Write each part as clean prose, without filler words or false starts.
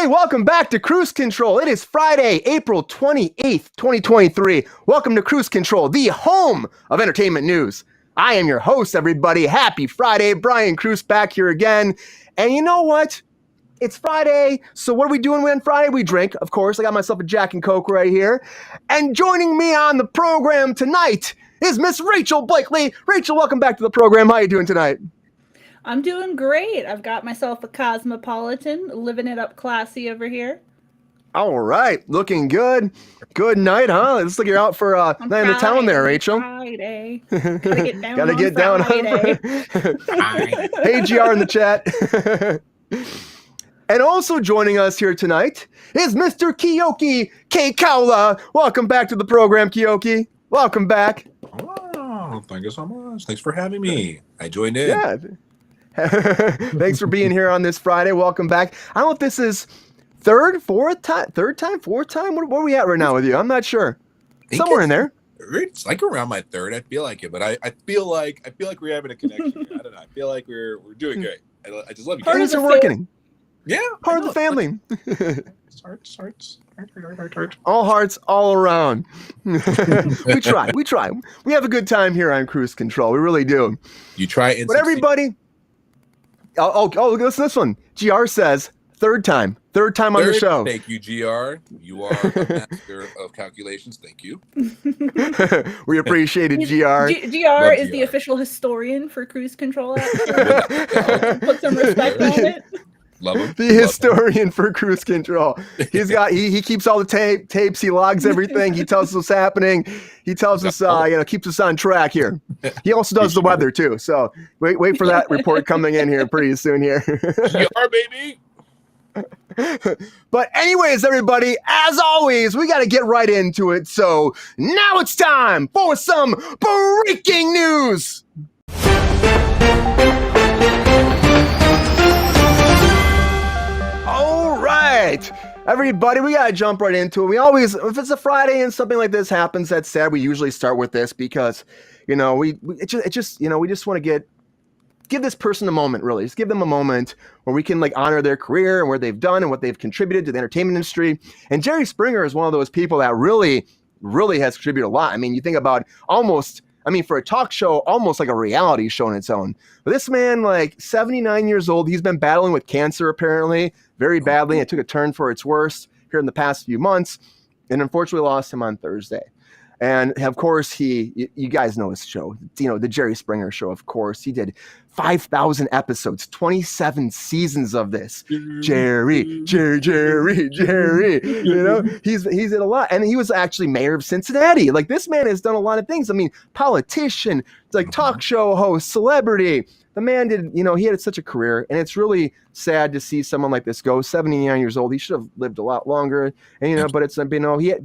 Hey, welcome back to Kruse Control. It is Friday, April 28th, 2023. Welcome to Kruse Control, the home of entertainment news. I am your host, everybody. Happy Friday. Brian Kruse back here again. And you know what? It's Friday, so what are we doing on Friday? We drink, of course. I got myself a Jack and Coke right here. And joining me on the program tonight is Miss Rachel Blakely. Rachel, welcome back to the program. How are you doing tonight? I'm doing great. I've got myself a Cosmopolitan, living it up classy over here. All right, looking good. Good night, huh? Looks like you're out for night in the town there, Rachel. Friday. Gotta get down Gotta on get Friday. down. Hey, GR in the chat. And also joining us here tonight is Mr. Keoki Kekaula. Welcome back to the program, Keoki. Welcome back. Oh, thank you so much. Thanks for having me. I joined in. Yeah. Thanks for being here on this Friday. Welcome back. I don't know if this is fourth time? Where are we at right now with you? I'm not sure. Somewhere in there. It's like around my third. I feel like it, but I feel like we're having a connection. I don't know. I feel like we're doing great. I just love you. Things are working. Yeah. Part of the family. Hearts. All hearts all around. We try. We have a good time here on Kruse Control. We really do. You try and But everybody. Oh, look at this one. GR says third time on the show. Thank you, GR. You are a master of calculations. Thank you. We appreciate it, GR. GR is the official historian for Kruse Control. Put some respect on it. Love him. The historian for Kruse Control. He keeps all the tapes. He logs everything. He tells us what's happening. He tells us, keeps us on track here. He also does the weather too. So wait for that report coming in here pretty soon here. GR, baby. But anyways, everybody, as always, we got to get right into it. So now it's time for some breaking news. All right, everybody, we got to jump right into it. We always, if it's a Friday and something like this happens, that's sad. We usually start with this because, we just want to give this person a moment, really. Just give them a moment where we can honor their career and what they've done and what they've contributed to the entertainment industry. And Jerry Springer is one of those people that really, really has contributed a lot. I mean, you think about for a talk show, almost like a reality show on its own. But this man, 79 years old, he's been battling with cancer, apparently, very badly. It took a turn for its worse here in the past few months, and unfortunately lost him on Thursday. And of course, you guys know his show, the Jerry Springer Show, of course. He did 5,000 episodes, 27 seasons of this. Jerry. He's did a lot. And he was actually mayor of Cincinnati. This man has done a lot of things. I mean, politician, talk show host, celebrity. The man did, he had such a career, and it's really sad to see someone like this go. 79 years old. He should have lived a lot longer. And but it's but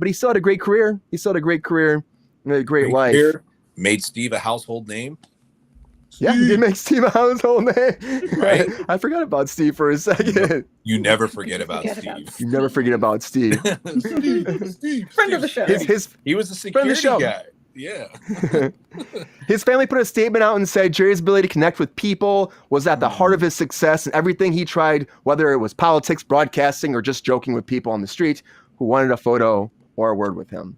he still had a great career. He still had a great career, a great life. Made Steve a household name. Yeah, he did make Steve a household name. Right. I forgot about Steve for a second. You never forget about Steve. You never forget about Steve. Steve. Friend of the show. He was a security guy. Yeah. His family put a statement out and said Jerry's ability to connect with people was at the heart of his success, and everything he tried, whether it was politics, broadcasting, or just joking with people on the street who wanted a photo or a word with him.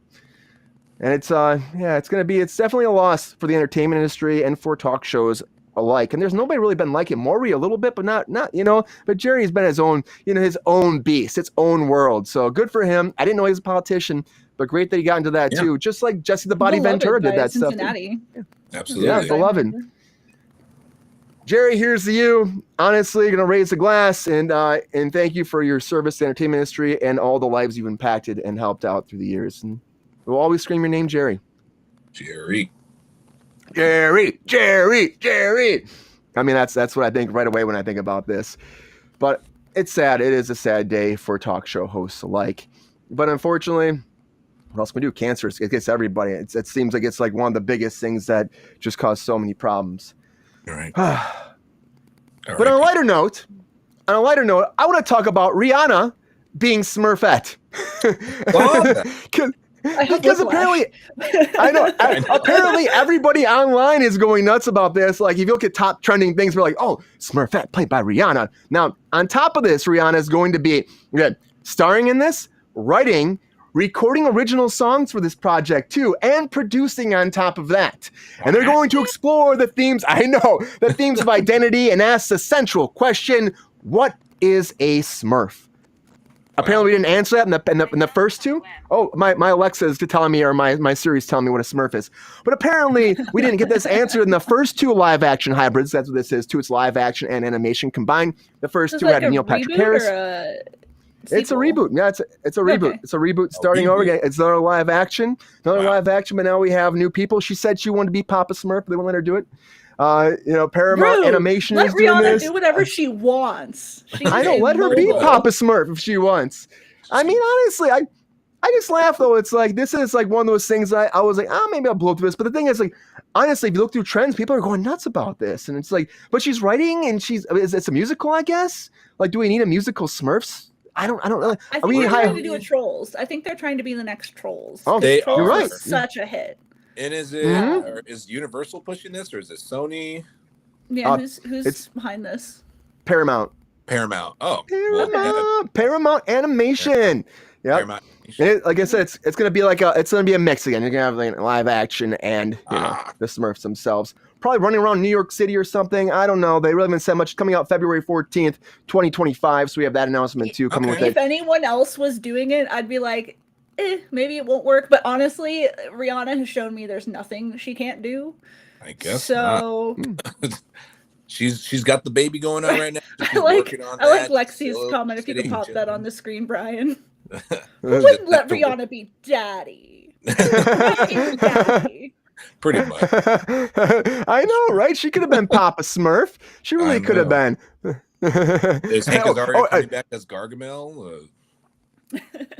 And it's definitely a loss for the entertainment industry and for talk shows alike. And there's nobody really been like him. Maury a little bit, but not, but Jerry's been his own beast, its own world. So good for him. I didn't know he was a politician, but great that he got into that too. Just like Jesse the Body Ventura did that Cincinnati stuff. Absolutely. Yeah, beloved. Jerry, here's to you. Honestly, gonna raise a glass and thank you for your service to the entertainment industry and all the lives you've impacted and helped out through the years. And we'll always scream your name, Jerry. Jerry. I mean, that's what I think right away when I think about this. But it's sad. It is a sad day for talk show hosts alike. But unfortunately, what else can we do? Cancer, it gets everybody. It seems like it's one of the biggest things that just cause so many problems. All right. But on a lighter note, I want to talk about Rihanna being Smurfette. Because apparently, I know. Apparently, everybody online is going nuts about this. Like, if you look at top trending things, we're like, "Oh, Smurfette played by Rihanna." Now, on top of this, Rihanna is going to be starring in this, writing, recording original songs for this project too, and producing on top of that. And they're going to explore the themes. I know the themes of identity and ask the central question: what is a Smurf? Apparently, we didn't answer that in the first two. Oh, my Alexa is telling me, or my Siri's telling me what a Smurf is. But apparently, we didn't get this answered in the first two live action hybrids. That's what this is too. It's live action and animation combined. The first two had Neil Patrick Harris. It's a reboot. Yeah, it's a reboot. Okay. It's a reboot starting over again. It's another live action. Live action, but now we have new people. She said she wanted to be Papa Smurf, but they won't let her do it. Paramount Animation is doing Rihanna this. Do whatever she wants. I don't let her be Papa Smurf if she wants. I mean, honestly, I just laugh though. It's like this is like one of those things I was like, maybe I'll blow through this. But the thing is, like, honestly, if you look through trends, people are going nuts about this, and it's like, but she's writing, and it's a musical, I guess. Like, do we need a musical Smurfs? I don't really. I think they're trying to do a Trolls. I think they're trying to be the next Trolls. Oh, Trolls you're right. Such a hit. And is it or is Universal pushing this, or is it Sony? Yeah, who's behind this? Paramount. Oh, Paramount Animation. Yeah. Like I said, it's gonna be a mix again. You're gonna have like live action and the Smurfs themselves. Probably running around New York City or something. I don't know. They really haven't said much. Coming out February 14th, 2025. So we have that announcement too coming with it. If anyone else was doing it, I'd be like, maybe it won't work. But honestly, Rihanna has shown me there's nothing she can't do. I guess so. She's got the baby going on right now. I like Lexi's comment. If you could pop that on the screen, Brian. Who wouldn't let Rihanna be daddy? Pretty much. I know, right? She could have been Papa Smurf. She really could have been. Is Hank Azaria coming back as Gargamel?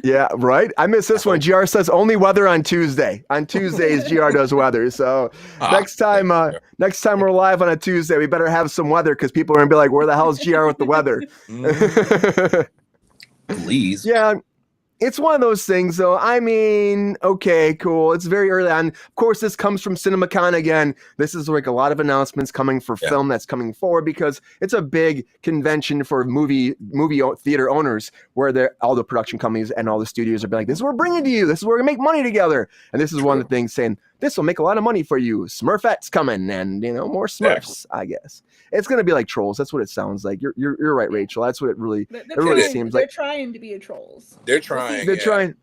Yeah, right. I missed this one. GR says only weather on Tuesday. On Tuesdays, GR does weather. So next time we're live on a Tuesday, we better have some weather because people are gonna be like, "Where the hell is GR with the weather?" Please. Yeah. It's one of those things, though. I mean, okay, cool. It's very early on. Of course, this comes from CinemaCon again. This is like a lot of announcements coming for film that's coming forward because it's a big convention for movie theater owners where all the production companies and all the studios are like, this is what we're bringing to you. This is where we're going to make money together. And this is one of the things saying, this will make a lot of money for you. Smurfette's coming and, more Smurfs, I guess. It's going to be like Trolls. That's what it sounds like. You're right, Rachel. That's what it really seems like. They're trying to be a Trolls. They're trying. They're trying.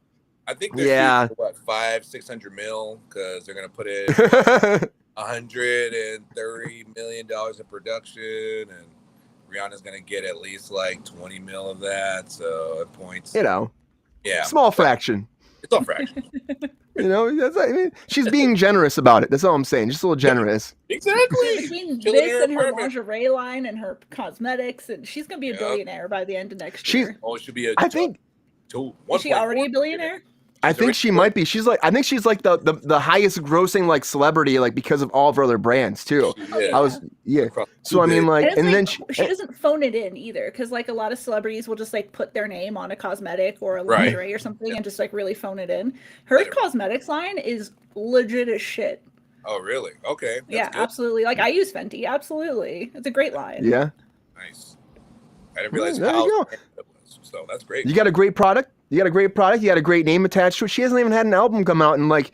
I think they're shooting for, $500-600 mil because they're going to put in $130 million in production, and Rihanna's going to get at least like 20 mil of that. So it points. Small fraction. It's all fraction. She's being generous about it. That's all I'm saying. Just a little generous. Exactly. Between this and her lingerie line and her cosmetics, and she's gonna be a billionaire by the end of next year. It should be I think. Is she already a billionaire? I think she might be. I think she's like the highest grossing like celebrity, like because of all of her other brands too. So I mean, like, and then she doesn't phone it in either, because like a lot of celebrities will just like put their name on a cosmetic or a lingerie or something and just like really phone it in. Her cosmetics line is legit as shit. Oh really? Okay. That's good. Absolutely. Like I use Fenty. Absolutely, it's a great line. Yeah. Nice. I didn't realize how. So that's great. You got a great product. You got a great name attached to it. She hasn't even had an album come out in like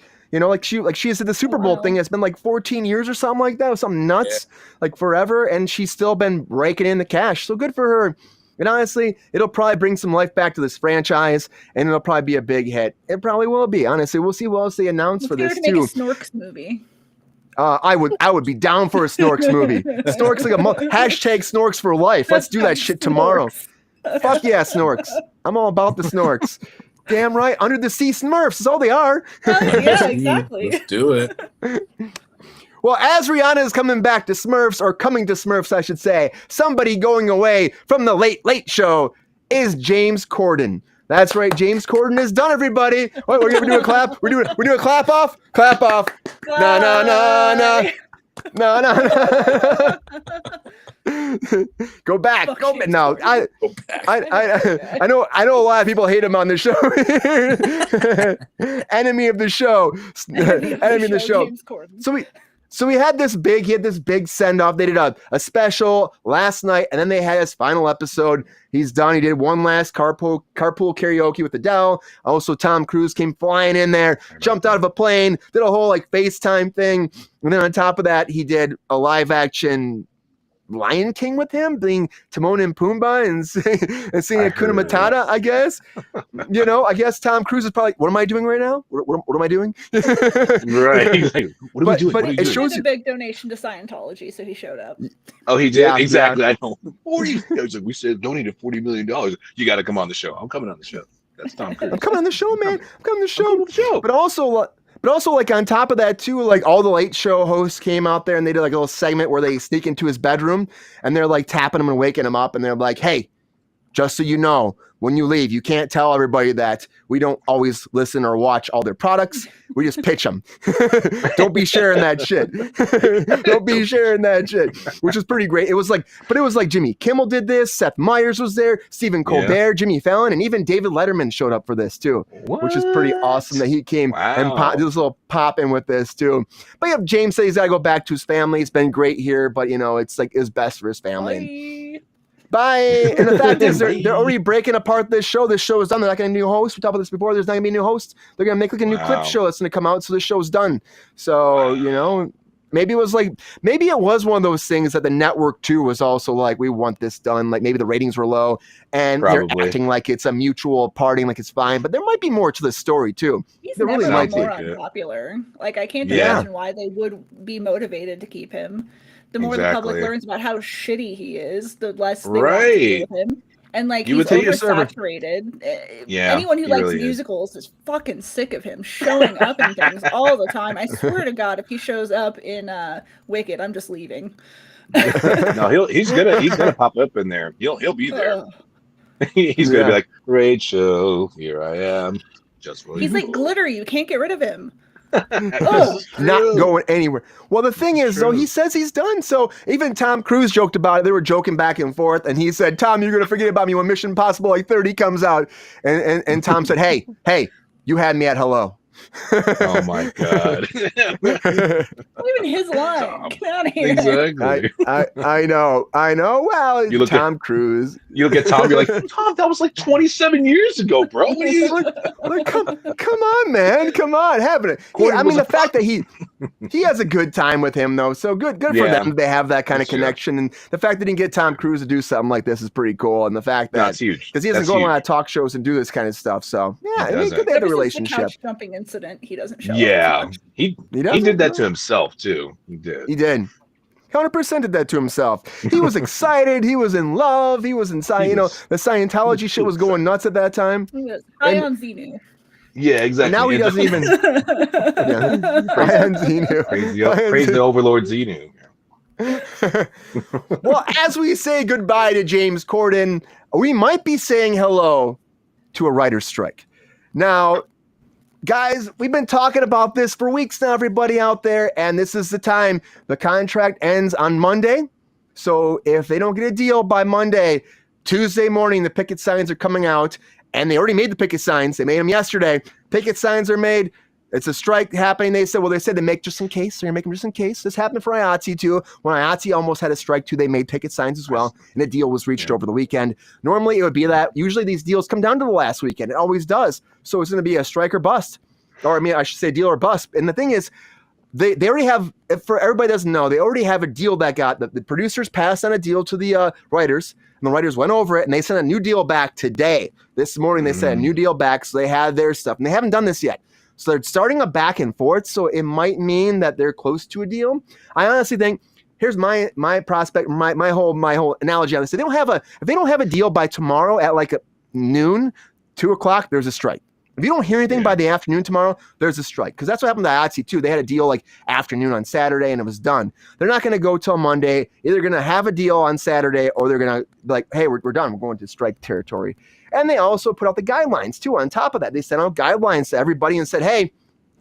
she said the Super Bowl thing. It's been like 14 years or something like that, or something nuts, like forever, and she's still been raking in the cash. So good for her. And honestly, it'll probably bring some life back to this franchise, and it'll probably be a big hit. It probably will be. Honestly, we'll see what else they announce for this too. Make a Snorks movie. I would be down for a Snorks movie. Snorks hashtag Snorks for life. Let's do that shit tomorrow. Fuck yeah, Snorks. I'm all about the Snorks. Damn right. Under the sea Smurfs is all they are. Yeah, exactly. Let's do it. Well, as Rihanna is coming back to Smurfs, or coming to Smurfs, I should say, somebody going away from the Late Late Show is James Corden. That's right. James Corden is done, everybody. Wait, we're gonna do a clap. We're doing a clap off. Clap off. Na na na na. No. Go back. Fuck Go James back. No, Corden. Go back. I know a lot of people hate him on the show. Enemy of the show. Enemy of the show. James Corden. So he had this big send off. They did a special last night, and then they had his final episode. He's done. He did one last carpool karaoke with Adele. Also, Tom Cruise came flying in there, jumped out of a plane, did a whole like FaceTime thing, and then on top of that, he did a live action Lion King with him, being Timon and Pumbaa and singing Hakuna Matata, I guess. I guess Tom Cruise is probably like, what am I doing right now? What am I doing? Right. He's like, what are we doing? But it shows a big donation to Scientology, so he showed up. Oh, he did? Yeah, exactly. yeah. I know. 40. I was like, we said donated $40 million. You got to come on the show. I'm coming on the show. That's Tom Cruise. I'm coming on the show, man. I'm coming on the show. But also, like, on top of that, too, like, all the Late Show hosts came out there and they did, like, a little segment where they sneak into his bedroom and they're, like, tapping him and waking him up. And they're like, hey, just so you know, when you leave, you can't tell everybody that we don't always listen or watch all their products. We just pitch them. Don't be sharing that shit. Don't be sharing that shit, which is pretty great. It was like Jimmy Kimmel did this. Seth Meyers was there. Stephen Colbert, Jimmy Fallon, and even David Letterman showed up for this too, which is pretty awesome that he came and did this little pop in with this too. But yeah, James said he's got to go back to his family. It's been great here, but it's like it's best for his family. Bye. And the fact is, they're already breaking apart this show. This show is done. They're not going to new host. We talked about this before. There's not going to be a new host. They're going to make like a new clip show that's going to come out. So the show's done. So, maybe it was one of those things that the network too was also like, we want this done. Like maybe the ratings were low and they're acting like it's a mutual parting, like it's fine. But there might be more to the story too. He's there never really might more be. unpopular. Like I can't imagine why they would be motivated to keep him. The more the public learns about how shitty he is, the less they want to deal with him. And like he's oversaturated. Anyone who likes musicals is fucking sick of him showing up in things all the time. I swear to God, if he shows up in Wicked, I'm just leaving. No, he's gonna pop up in there. He'll be there. He's gonna be like, Rachel, here I am. He's like glitter. You can't get rid of him. Not going anywhere. Well, the thing is, though, he says he's done. So even Tom Cruise joked about it. They were joking back and forth, and he said, "Tom, you're gonna forget about me when Mission Impossible like 30 comes out." And Tom said, "Hey, you had me at hello." Oh my God! Not even his line. Get out of here. Exactly. I know. Well, you look Tom Cruise. You look at Tom. You're like, Tom, that was like 27 years ago, bro. What are you? Like, come on, man. Come on, having it. The fact that he has a good time with him though. So good for them. They have that kind of connection, and the fact that he can get Tom Cruise to do something like this is pretty cool. And the fact that that's huge because he doesn't go on a lot of talk shows and do this kind of stuff. So yeah, they have a relationship. The couch jumping incident, he doesn't show up. Yeah, he did that to himself too. He did. 100% did that to himself. He was excited. He was in love. He was inside. The Scientology shit was going nuts at that time. He was high on Xenu. Yeah, exactly. Now he doesn't even. High on Xenu. Praise the Overlord Xenu. Well, as we say goodbye to James Corden, we might be saying hello to a writer's strike. Now, guys, we've been talking about this for weeks now, everybody out there, and this is the time. The contract ends on Monday. So if they don't get a deal by Monday, Tuesday morning, the picket signs are coming out, and they already made the picket signs. They made them yesterday. Picket signs are made. It's a strike happening. They said they make just in case. They're going to make them just in case. This happened for IATSE too. When IATSE almost had a strike too, they made picket signs as well, and a deal was reached over the weekend. Normally, it would be that. Usually, these deals come down to the last weekend. It always does. So it's going to be a strike or bust. Or I should say deal or bust. And the thing is, they already have, for everybody doesn't know, they already have a deal that got, the producers passed on a deal to the writers, and the writers went over it, and they sent a new deal back today. This morning, they sent a new deal back, so they had their stuff, and they haven't done this yet. So they're starting a back and forth, so it might mean that they're close to a deal. I honestly think, here's my prospect, my whole analogy on this. If they don't have a deal by tomorrow at like noon, 2 o'clock, there's a strike. If you don't hear anything by the afternoon tomorrow, there's a strike. Because that's what happened to IATSE too. They had a deal like afternoon on Saturday and it was done. They're not going to go till Monday. Either going to have a deal on Saturday or they're going to be like, hey, we're done. We're going to strike territory. And they also put out the guidelines too. On top of that, they sent out guidelines to everybody and said, hey,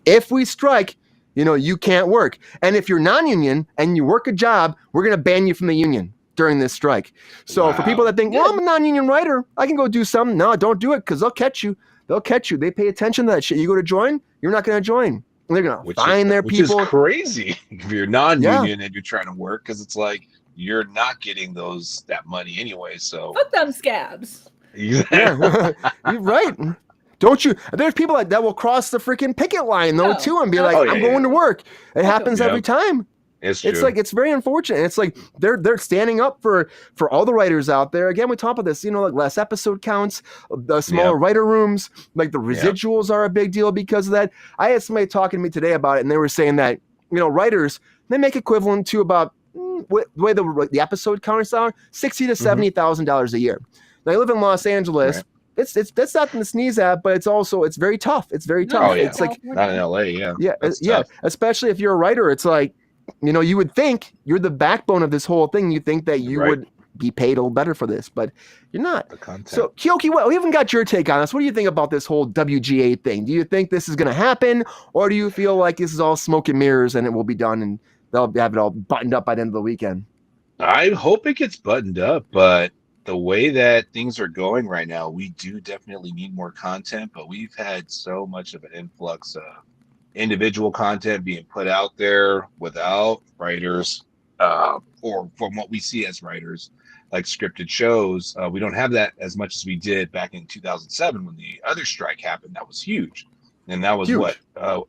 if we strike, you can't work. And if you're non-union and you work a job, we're going to ban you from the union. during this strike. So for people that think, well, I'm a non-union writer, I can go do something. No, don't do it because they'll catch you. They'll catch you. They pay attention to that shit. You go to join, you're not going to join. They're going to find their people. Which is crazy if you're non-union and you're trying to work, because it's like you're not getting that money anyway. So fuck them scabs. Yeah. You're right. Don't you? There's people that will cross the freaking picket line though too and be like, I'm going to work. It happens every time. It's true. It's like, it's very unfortunate. It's like they're standing up for all the writers out there. Again, we talk about this, like less episode counts, the smaller writer rooms, like the residuals are a big deal because of that. I had somebody talking to me today about it, and they were saying that, writers, they make equivalent to about the way the episode counts are, $60,000 to $70,000 a year. Now, I live in Los Angeles. Right. It's that's nothing to sneeze at, but it's very tough. It's very tough. Oh, yeah. It's like not in LA, yeah, especially if you're a writer. It's like, you would think you're the backbone of this whole thing. You think that you would be paid a little better for this, but you're not. So, Keoki, we haven't got your take on this. What do you think about this whole WGA thing? Do you think this is going to happen, or do you feel like this is all smoke and mirrors and it will be done and they'll have it all buttoned up by the end of the weekend? I hope it gets buttoned up, but the way that things are going right now, we do definitely need more content, but we've had so much of an influx of individual content being put out there without writers, or from what we see as writers, like scripted shows. We don't have that as much as we did back in 2007 when the other strike happened. That was huge. And that was what,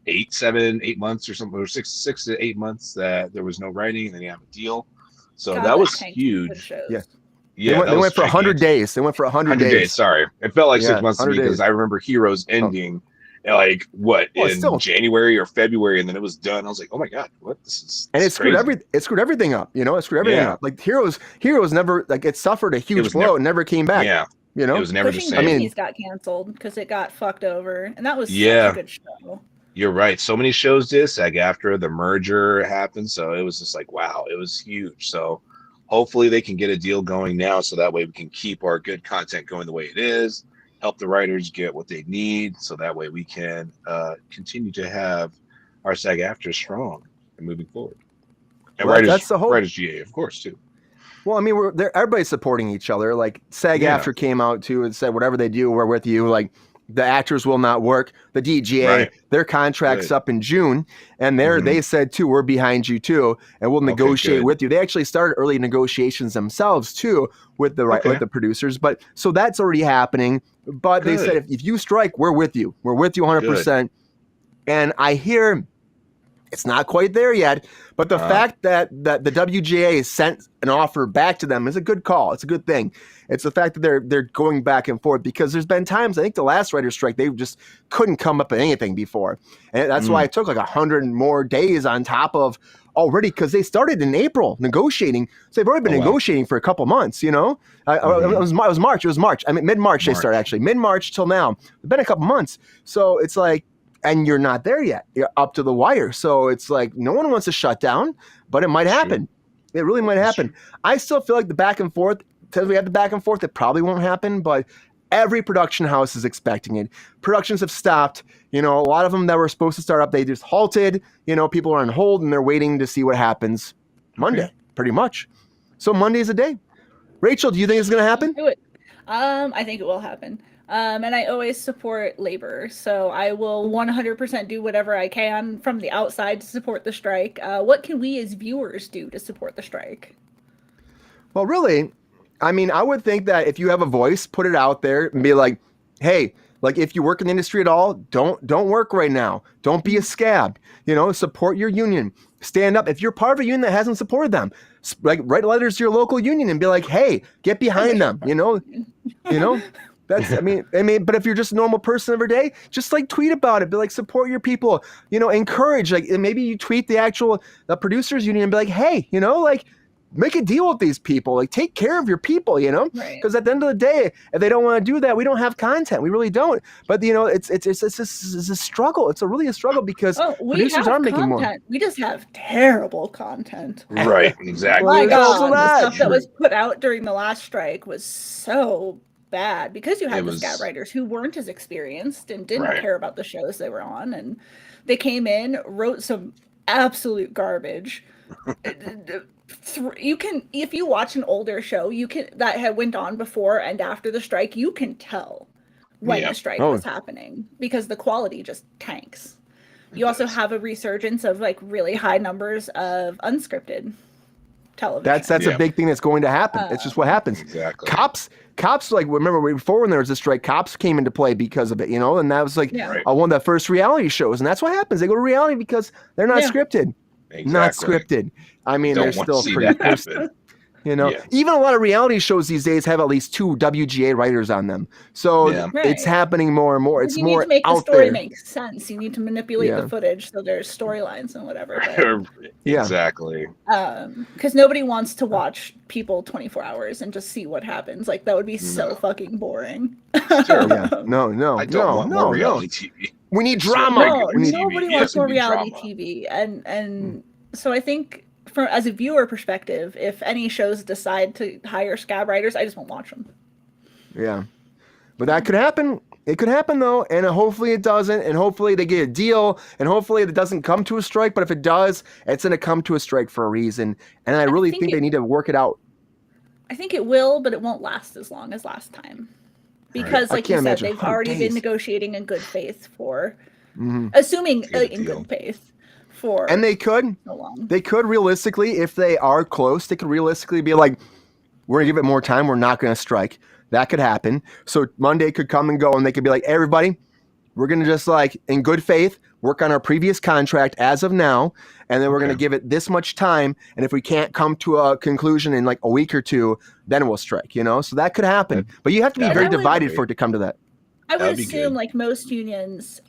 8 months or something, or six to 8 months that there was no writing, and then you have a deal. So that was huge. Yeah, they went for 100 days. They went for 100 days. Sorry, it felt like 6 months to me because I remember Heroes ending like in January or February, and then it was done. I was like, oh my god, what? This is screwed everything up. It screwed everything up. Like Heroes never, like, it suffered a huge blow and never came back. Yeah, it was never the same. Pushing got canceled because it got fucked over, and that was such a good show. You're right. So many shows did SAG after the merger happened, so it was just like, wow, it was huge. So hopefully they can get a deal going now, so that way we can keep our good content going the way it is, help the writers get what they need, so that way we can continue to have our SAG after strong and moving forward. And that's the whole Writers GA, of course, too. Well, I mean, everybody's supporting each other. Like SAG after came out too and said, whatever they do, we're with you. Like, the actors will not work. The DGA, their contract's up in June, and they said too, we're behind you too, and we'll negotiate with you. They actually started early negotiations themselves too with the with the producers, but so that's already happening. But they said if you strike, we're with you. We're with you 100%. And I hear it's not quite there yet, but the fact that the WGA sent an offer back to them is a good call. It's a good thing. It's the fact that they're going back and forth, because there's been times, I think the last writer's strike, they just couldn't come up with anything before. And that's why it took like 100 more days on top of already, because they started in April negotiating. So they've already been negotiating for a couple months, It was March. I mean, mid-March they started, actually. Mid-March till now. It's been a couple months. So it's like, and you're not there yet. You're up to the wire. So it's like no one wants to shut down, but it might happen. It really might happen. I still feel like the back and forth, because we have the back and forth, it probably won't happen, but every production house is expecting it. Productions have stopped. A lot of them that were supposed to start up, they just halted. People are on hold and they're waiting to see what happens Monday, pretty much. So Monday is a day. Rachel, do you think it's going to happen? Do it. I think it will happen. And I always support labor, so I will 100% do whatever I can from the outside to support the strike. What can we as viewers do to support the strike? Well, really, I mean, I would think that if you have a voice, put it out there and be like, hey, like if you work in the industry at all, don't work right now. Don't be a scab. Support your union. Stand up. If you're part of a union that hasn't supported them, like write letters to your local union and be like, hey, get behind them. That's, I mean, but if you're just a normal person every day, just like tweet about it, be like, support your people, encourage, like maybe you tweet the producers union and be like, hey, like make a deal with these people, like take care of your people, because at the end of the day, if they don't want to do that, we don't have content. We really don't. But it's a struggle. It's really a struggle because producers are making more. We just have terrible content. Right. Exactly. My God, the stuff that was put out during the last strike was so bad because you had the scat writers who weren't as experienced and didn't care about the shows they were on, and they came in, wrote some absolute garbage, You can, if you watch an older show, that had went on before and after the strike, you can tell when the strike was happening because the quality just tanks. You also have a resurgence of like really high numbers of unscripted television. That's a big thing that's going to happen. It's just what happens. Exactly. Cops, like, remember before when there was a strike, cops came into play because of it, and that was like one of the first reality shows, and that's what happens. They go to reality because they're not scripted. Exactly. Not scripted. I mean, they're still pretty. Even a lot of reality shows these days have at least 2 WGA writers on them. So it's happening more and more. It's more out there. You need to make the story make sense. You need to manipulate the footage so there's storylines and whatever. Exactly. Because nobody wants to watch people 24 hours and just see what happens. Like that would be so fucking boring. Sure. No. I don't want more reality TV. We need drama. Nobody wants more reality TV. And so I think, as a viewer perspective, if any shows decide to hire scab writers, I just won't watch them. Yeah. But that could happen. It could happen, though, and hopefully it doesn't, and hopefully they get a deal, and hopefully it doesn't come to a strike, but if it does, it's going to come to a strike for a reason, and I really think they need to work it out. I think it will, but it won't last as long as last time. Because, like you said, they've already been negotiating in good faith for, assuming in good faith. And they could realistically, if they are close, they could realistically be like, we're gonna give it more time, we're not gonna strike. That could happen. So Monday could come and go, and they could be like, hey, everybody, we're gonna just like in good faith work on our previous contract as of now, and then we're gonna give it this much time, and if we can't come to a conclusion in like a week or 2, then we'll strike, So that could happen. But you have to be very divided for it to come to that. I would assume like most unions,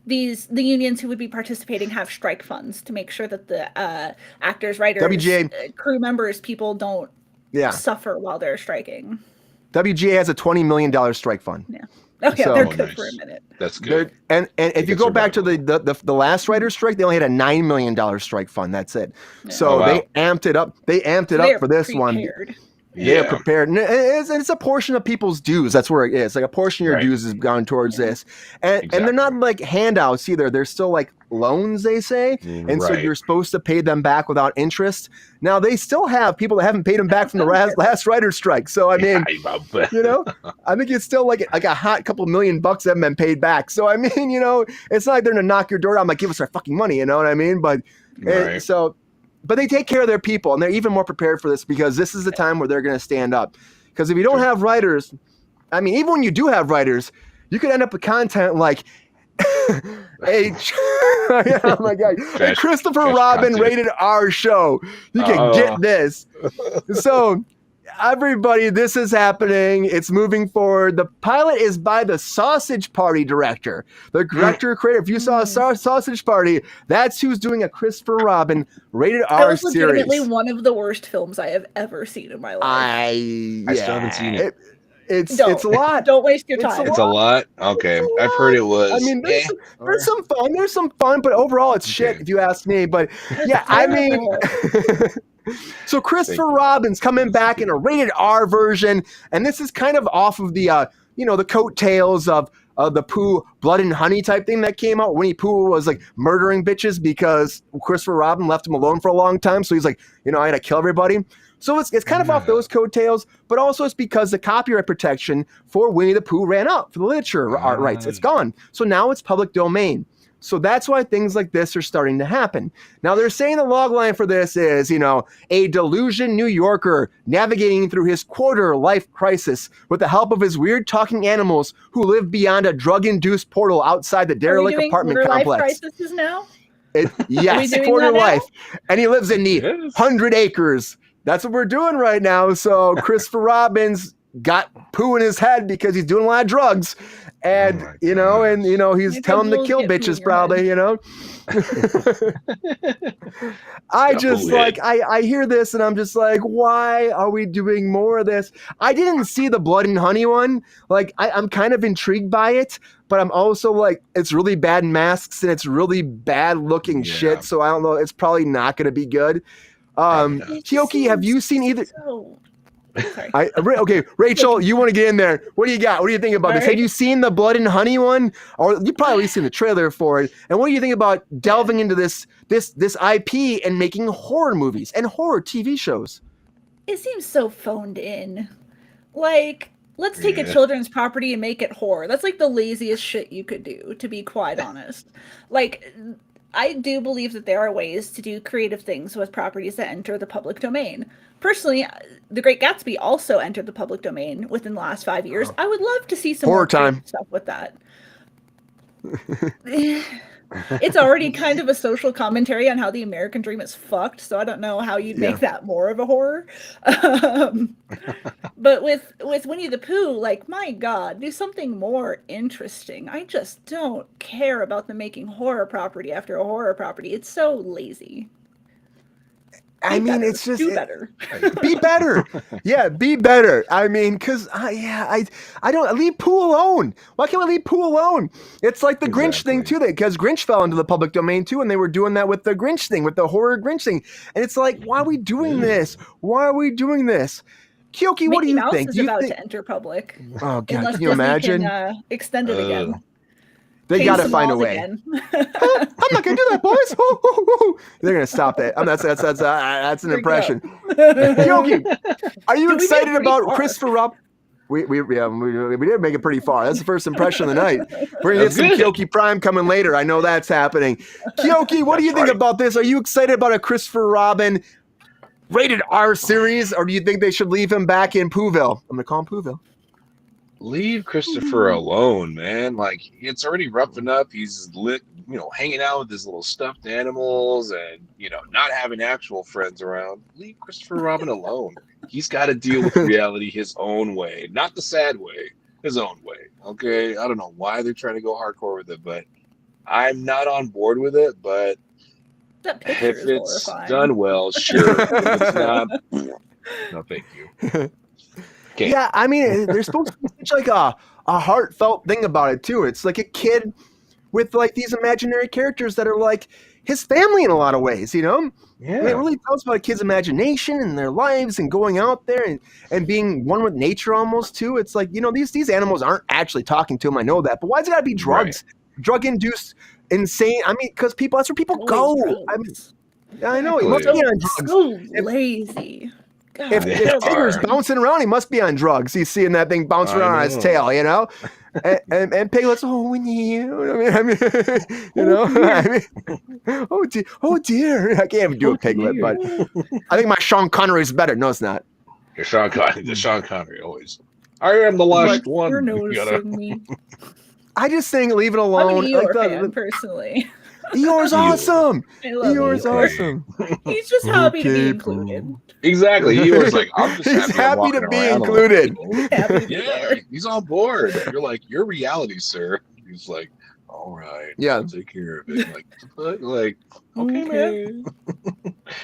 the unions who would be participating have strike funds to make sure that the actors, writers, crew members, people don't suffer while they're striking. WGA has a $20 million strike fund. Yeah. Okay, they're good for a minute. That's good. And if you go back to the last writers' strike, they only had a $9 million strike fund. That's it. Yeah. So they amped it up. They amped it up for this one. They're prepared. And it's a portion of people's dues. That's where it is. Like a portion of your dues has gone towards this. And they're not like handouts either. They're still like loans, they say. And so you're supposed to pay them back without interest. Now, they still have people that haven't paid them back from the last writer's strike. So, I mean, I think it's still like a hot couple $1 million that haven't been paid back. So, I mean, it's not like they're going to knock your door down, like, give us our fucking money. You know what I mean? But But they take care of their people, and they're even more prepared for this because this is the time where they're going to stand up. Because if you don't have writers, I mean, even when you do have writers, you could end up with content like, oh my God, a Christopher Robin rated R show. You can get this. So, everybody, this is happening. It's moving forward. The pilot is by the Sausage Party director. The director, creator. If you saw Sausage Party, that's who's doing a Christopher Robin rated R series. That was legitimately one of the worst films I have ever seen in my life. I still haven't seen it. It's a lot. Don't waste your time. It's a lot. Okay, I've heard it was. I mean, there's some fun. There's some fun, but overall, it's shit if you ask me. But I mean. So Christopher Robin's coming back in a rated R version, and this is kind of off of the the coattails of the Pooh Blood and Honey type thing that came out. Winnie Pooh was like murdering bitches because Christopher Robin left him alone for a long time, so he's like, I gotta kill everybody. So it's kind of off those coattails, but also it's because the copyright protection for Winnie the Pooh ran out for the literature art rights. It's gone. So now it's public domain. So that's why things like this are starting to happen. Now, they're saying the logline for this is, a delusioned New Yorker navigating through his quarter-life crisis with the help of his weird talking animals who live beyond a drug-induced portal outside the derelict apartment complex. Life crises now? Yes, quarter life. And he lives in the 100 acres. That's what we're doing right now. So Christopher Robin's got poo in his head because he's doing a lot of drugs. And, he's telling them to kill bitches probably, I just I hear this and I'm just like, why are we doing more of this? I didn't see the Blood and Honey one. Like, I'm kind of intrigued by it, but I'm also like, it's really bad masks and it's really bad looking shit. So I don't know. It's probably not going to be good. Keoki, have you seen either? Okay, Rachel, you want to get in there? What do you got? What do you think about this? Have you seen the Blood and Honey one, or you probably at least seen the trailer for it? And what do you think about delving into this IP and making horror movies and horror TV shows? It seems so phoned in. Like, let's take a children's property and make it horror. That's like the laziest shit you could do, to be quite honest. Like, I do believe that there are ways to do creative things with properties that enter the public domain. Personally, The Great Gatsby also entered the public domain within the last 5 years. I would love to see some horror time stuff with that. It's already kind of a social commentary on how the American dream is fucked, so I don't know how you'd make that more of a horror. But with Winnie the Pooh, like, my God, do something more interesting. I just don't care about them making horror property after a horror property. It's so lazy. It's just do better. Be better. Yeah, be better. I mean, because I don't leave Pooh alone. Why can't we leave Pooh alone? It's like the Grinch thing too, because Grinch fell into the public domain too, and they were doing that with the Grinch thing, with the horror Grinch thing. And it's like, why are we doing this? Why are we doing this? Keoki, what do you Mouse think? Is about to enter public. Oh God, unless can you imagine? Can, extend it again. They got to find a way. I'm not gonna do that, boys. They're gonna stop that. That's an impression. Keoki, are you excited about Christopher Rob? We did make it pretty far. That's the first impression of the night. We're gonna get some Keoki Prime coming later. I know that's happening. Keoki, what do you think about this? Are you excited about a Christopher Robin rated R series, or do you think they should leave him back in Pooville? I'm gonna call him Pooville. Leave Christopher alone, man. Like, it's already rough enough. He's hanging out with his little stuffed animals and, not having actual friends around. Leave Christopher Robin alone. He's got to deal with reality his own way, not the sad way, his own way. Okay. I don't know why they're trying to go hardcore with it, but I'm not on board with it. But if it's done well, sure. If it's not, no, thank you. Okay. Yeah, I mean, there's supposed to be such like a heartfelt thing about it too. It's like a kid with like these imaginary characters that are like his family in a lot of ways, Yeah. I mean, it really tells about a kid's imagination and their lives and going out there and being one with nature almost too. It's like, these animals aren't actually talking to him. I know that, but why's it gotta be drugs? Right. Drug-induced insane. I mean, because that's where people go. I know. He must be on drugs. So lazy. God, if Tigger's bouncing around, he must be on drugs. He's seeing that thing bounce around on his tail, and Piglet's, oh dear. I can't even do a Piglet, but I think my Sean Connery is better. No, it's not. Your Sean Connery always. I am the last one. You're noticing me. I just think leave it alone. I'm an Eeyore fan, personally. Eeyore's awesome. Eeyore's awesome. He's just happy to be included. Exactly. Eeyore's like, I'm just he's happy to be included. Yeah, he's on board. You're like, your reality, sir. He's like, all right, I'll take care of it. Like okay, man.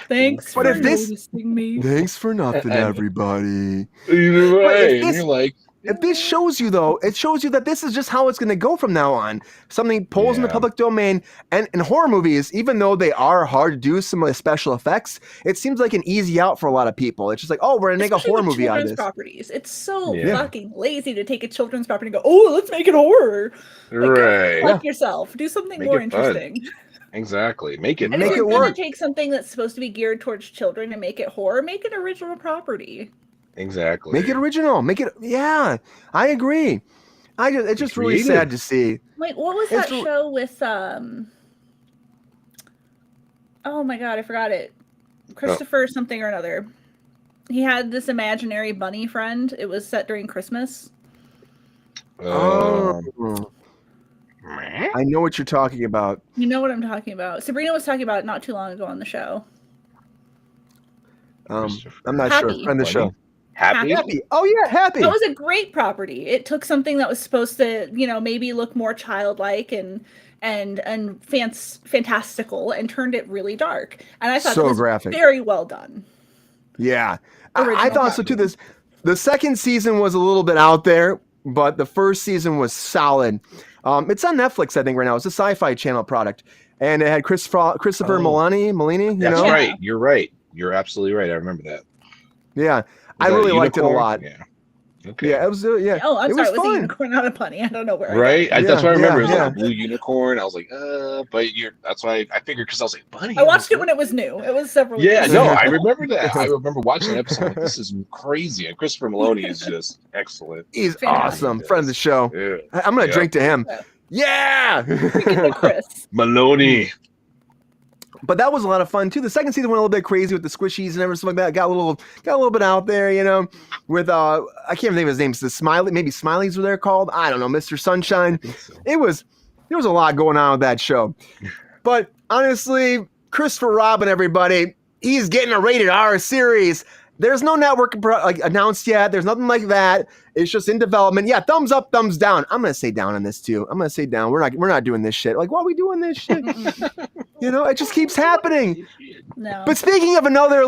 Thanks for noticing me. Thanks for nothing, everybody. Right. And you're like, if this shows you, though, it shows you that this is just how it's going to go from now on. Something pulls in the public domain, and in horror movies, even though they are hard to do some of the special effects, it seems like an easy out for a lot of people. It's just like, oh, we're going to make a horror movie out of this. Properties. It's so fucking lazy to take a children's property and go, oh, let's make it horror. Like yourself. Do something more interesting. Fun. Exactly. Make it work. If you're going to take something that's supposed to be geared towards children and make it horror, make it original property. Exactly. Make it original. Make it. Yeah, I agree. It's just really sad to see. Like, what was that show with? Oh my God, I forgot it. Christopher something or another. He had this imaginary bunny friend. It was set during Christmas. I know what you're talking about. You know what I'm talking about. Sabrina was talking about it not too long ago on the show. I'm not sure. Friend the show. Happy? Oh yeah, Happy. That was a great property. It took something that was supposed to, maybe look more childlike and fantastical and turned it really dark. And I thought it was graphic. Very well done. Yeah. I thought so too. The second season was a little bit out there, but the first season was solid. It's on Netflix, I think, right now. It's a Sci-Fi Channel product. And it had Christopher Meloni, That's right. You're right. You're absolutely right. I remember that. Yeah, I really liked it a lot. Yeah. Okay. Yeah, it was. Yeah. Oh, I'm sorry. It was fun. A unicorn, not a bunny. I don't know where. Right. That's what I remember. It was like a blue unicorn. I was like, but that's why I figured because I was like, bunny. I watched it when it was new. It was several. Yeah. No, I remember that. I remember watching the episode. Like, this is crazy, and Christopher Meloni is just excellent. He's awesome. Friend of the show. Yeah. I'm gonna drink to him. Yeah. Chris Meloni. But that was a lot of fun too. The second season went a little bit crazy with the squishies and everything like that. Got a little bit out there, you know. With I can't think of his name. The Smiley, maybe Smileys were there called. I don't know, Mr. Sunshine. There was a lot going on with that show. But honestly, Christopher Robin, everybody, he's getting a rated R series. There's no network announced yet. There's nothing like that. It's just in development. Yeah, thumbs up, thumbs down. I'm gonna say down on this too. I'm gonna say down. We're not doing this shit. Like, why are we doing this shit? You know, it just keeps happening. No. But speaking of another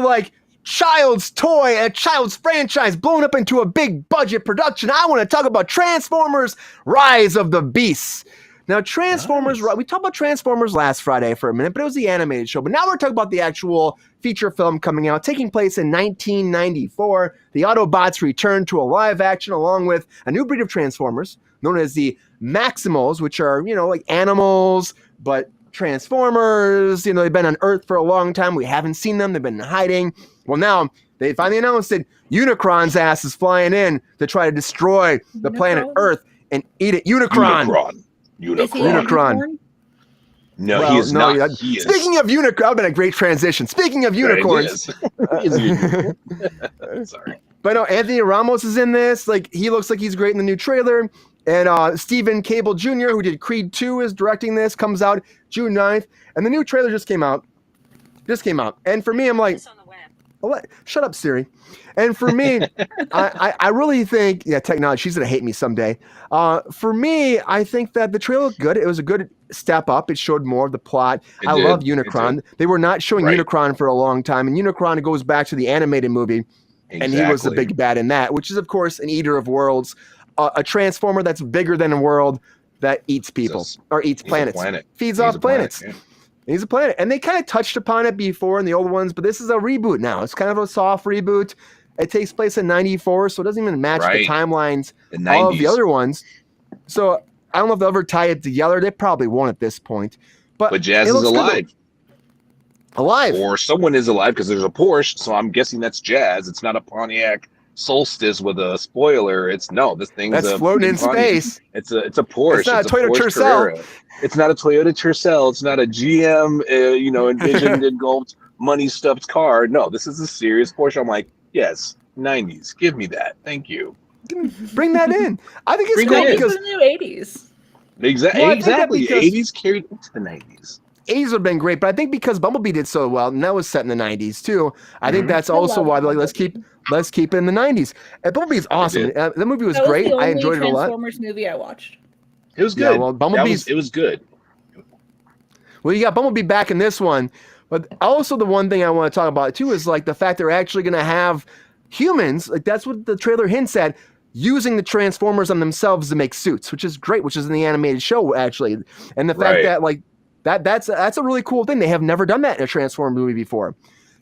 child's toy, a child's franchise blown up into a big budget production, I want to talk about Transformers: Rise of the Beasts. Now, Transformers, we talked about Transformers last Friday for a minute, but it was the animated show. But now we're talking about the actual feature film coming out, taking place in 1994. The Autobots return to a live action along with a new breed of Transformers known as the Maximals, which are, like animals, but Transformers. They've been on Earth for a long time. We haven't seen them. They've been in hiding. Well, now they finally announced it. Unicron's ass is flying in to try to destroy the planet Earth and eat it. Unicron. No, he is not. Speaking of unicorn, that would have been a great transition. Speaking of unicorns. Sorry. But no, Anthony Ramos is in this. He looks like he's great in the new trailer. And Stephen Cable Jr., who did Creed 2, is directing this. Comes out June 9th. And the new trailer just came out. And for me, I'm like, shut up, Siri. And for me, I really think, technology, she's going to hate me someday. For me, I think that the trailer looked good. It was a good step up. It showed more of the plot. I love Unicron. They were not showing Unicron for a long time. And Unicron goes back to the animated movie. Exactly. And he was the big bad in that, which is, of course, an eater of worlds. A transformer that's bigger than a world that eats people or eats planets. Feeds off planets. He's a planet. And they kind of touched upon it before in the old ones, but this is a reboot now. It's kind of a soft reboot. It takes place in 94, so it doesn't even match the timelines of the other ones. So I don't know if they'll ever tie it together. They probably won't at this point. But Jazz is alive. Alive. Or someone is alive because there's a Porsche, so I'm guessing that's Jazz. It's not a Pontiac Solstice with a spoiler. This thing's that's floating in space. It's a Porsche. It's not a Toyota Tercel. It's not a Toyota Tercel. It's not a GM, envisioned engulfed money stuffed car. No, this is a serious Porsche. I'm like, yes, 90s. Give me that. Thank you. Bring that in. I think it's cool because the new 80s. Exactly. The 80s carried into the 90s. 80s would have been great, but I think because Bumblebee did so well, and that was set in the 90s too. I think that's also why they're like, let's keep it in the 90s. And Bumblebee is awesome. The movie was great. I enjoyed it a lot. Transformers movie I watched. It was good. Yeah, well, it was good. Well, you got Bumblebee back in this one, but also the one thing I want to talk about too is the fact they're actually going to have humans. That's what the trailer hints at. Using the Transformers on themselves to make suits, which is great, which is in the animated show actually, and the fact that that's a really cool thing. They have never done that in a Transformer movie before.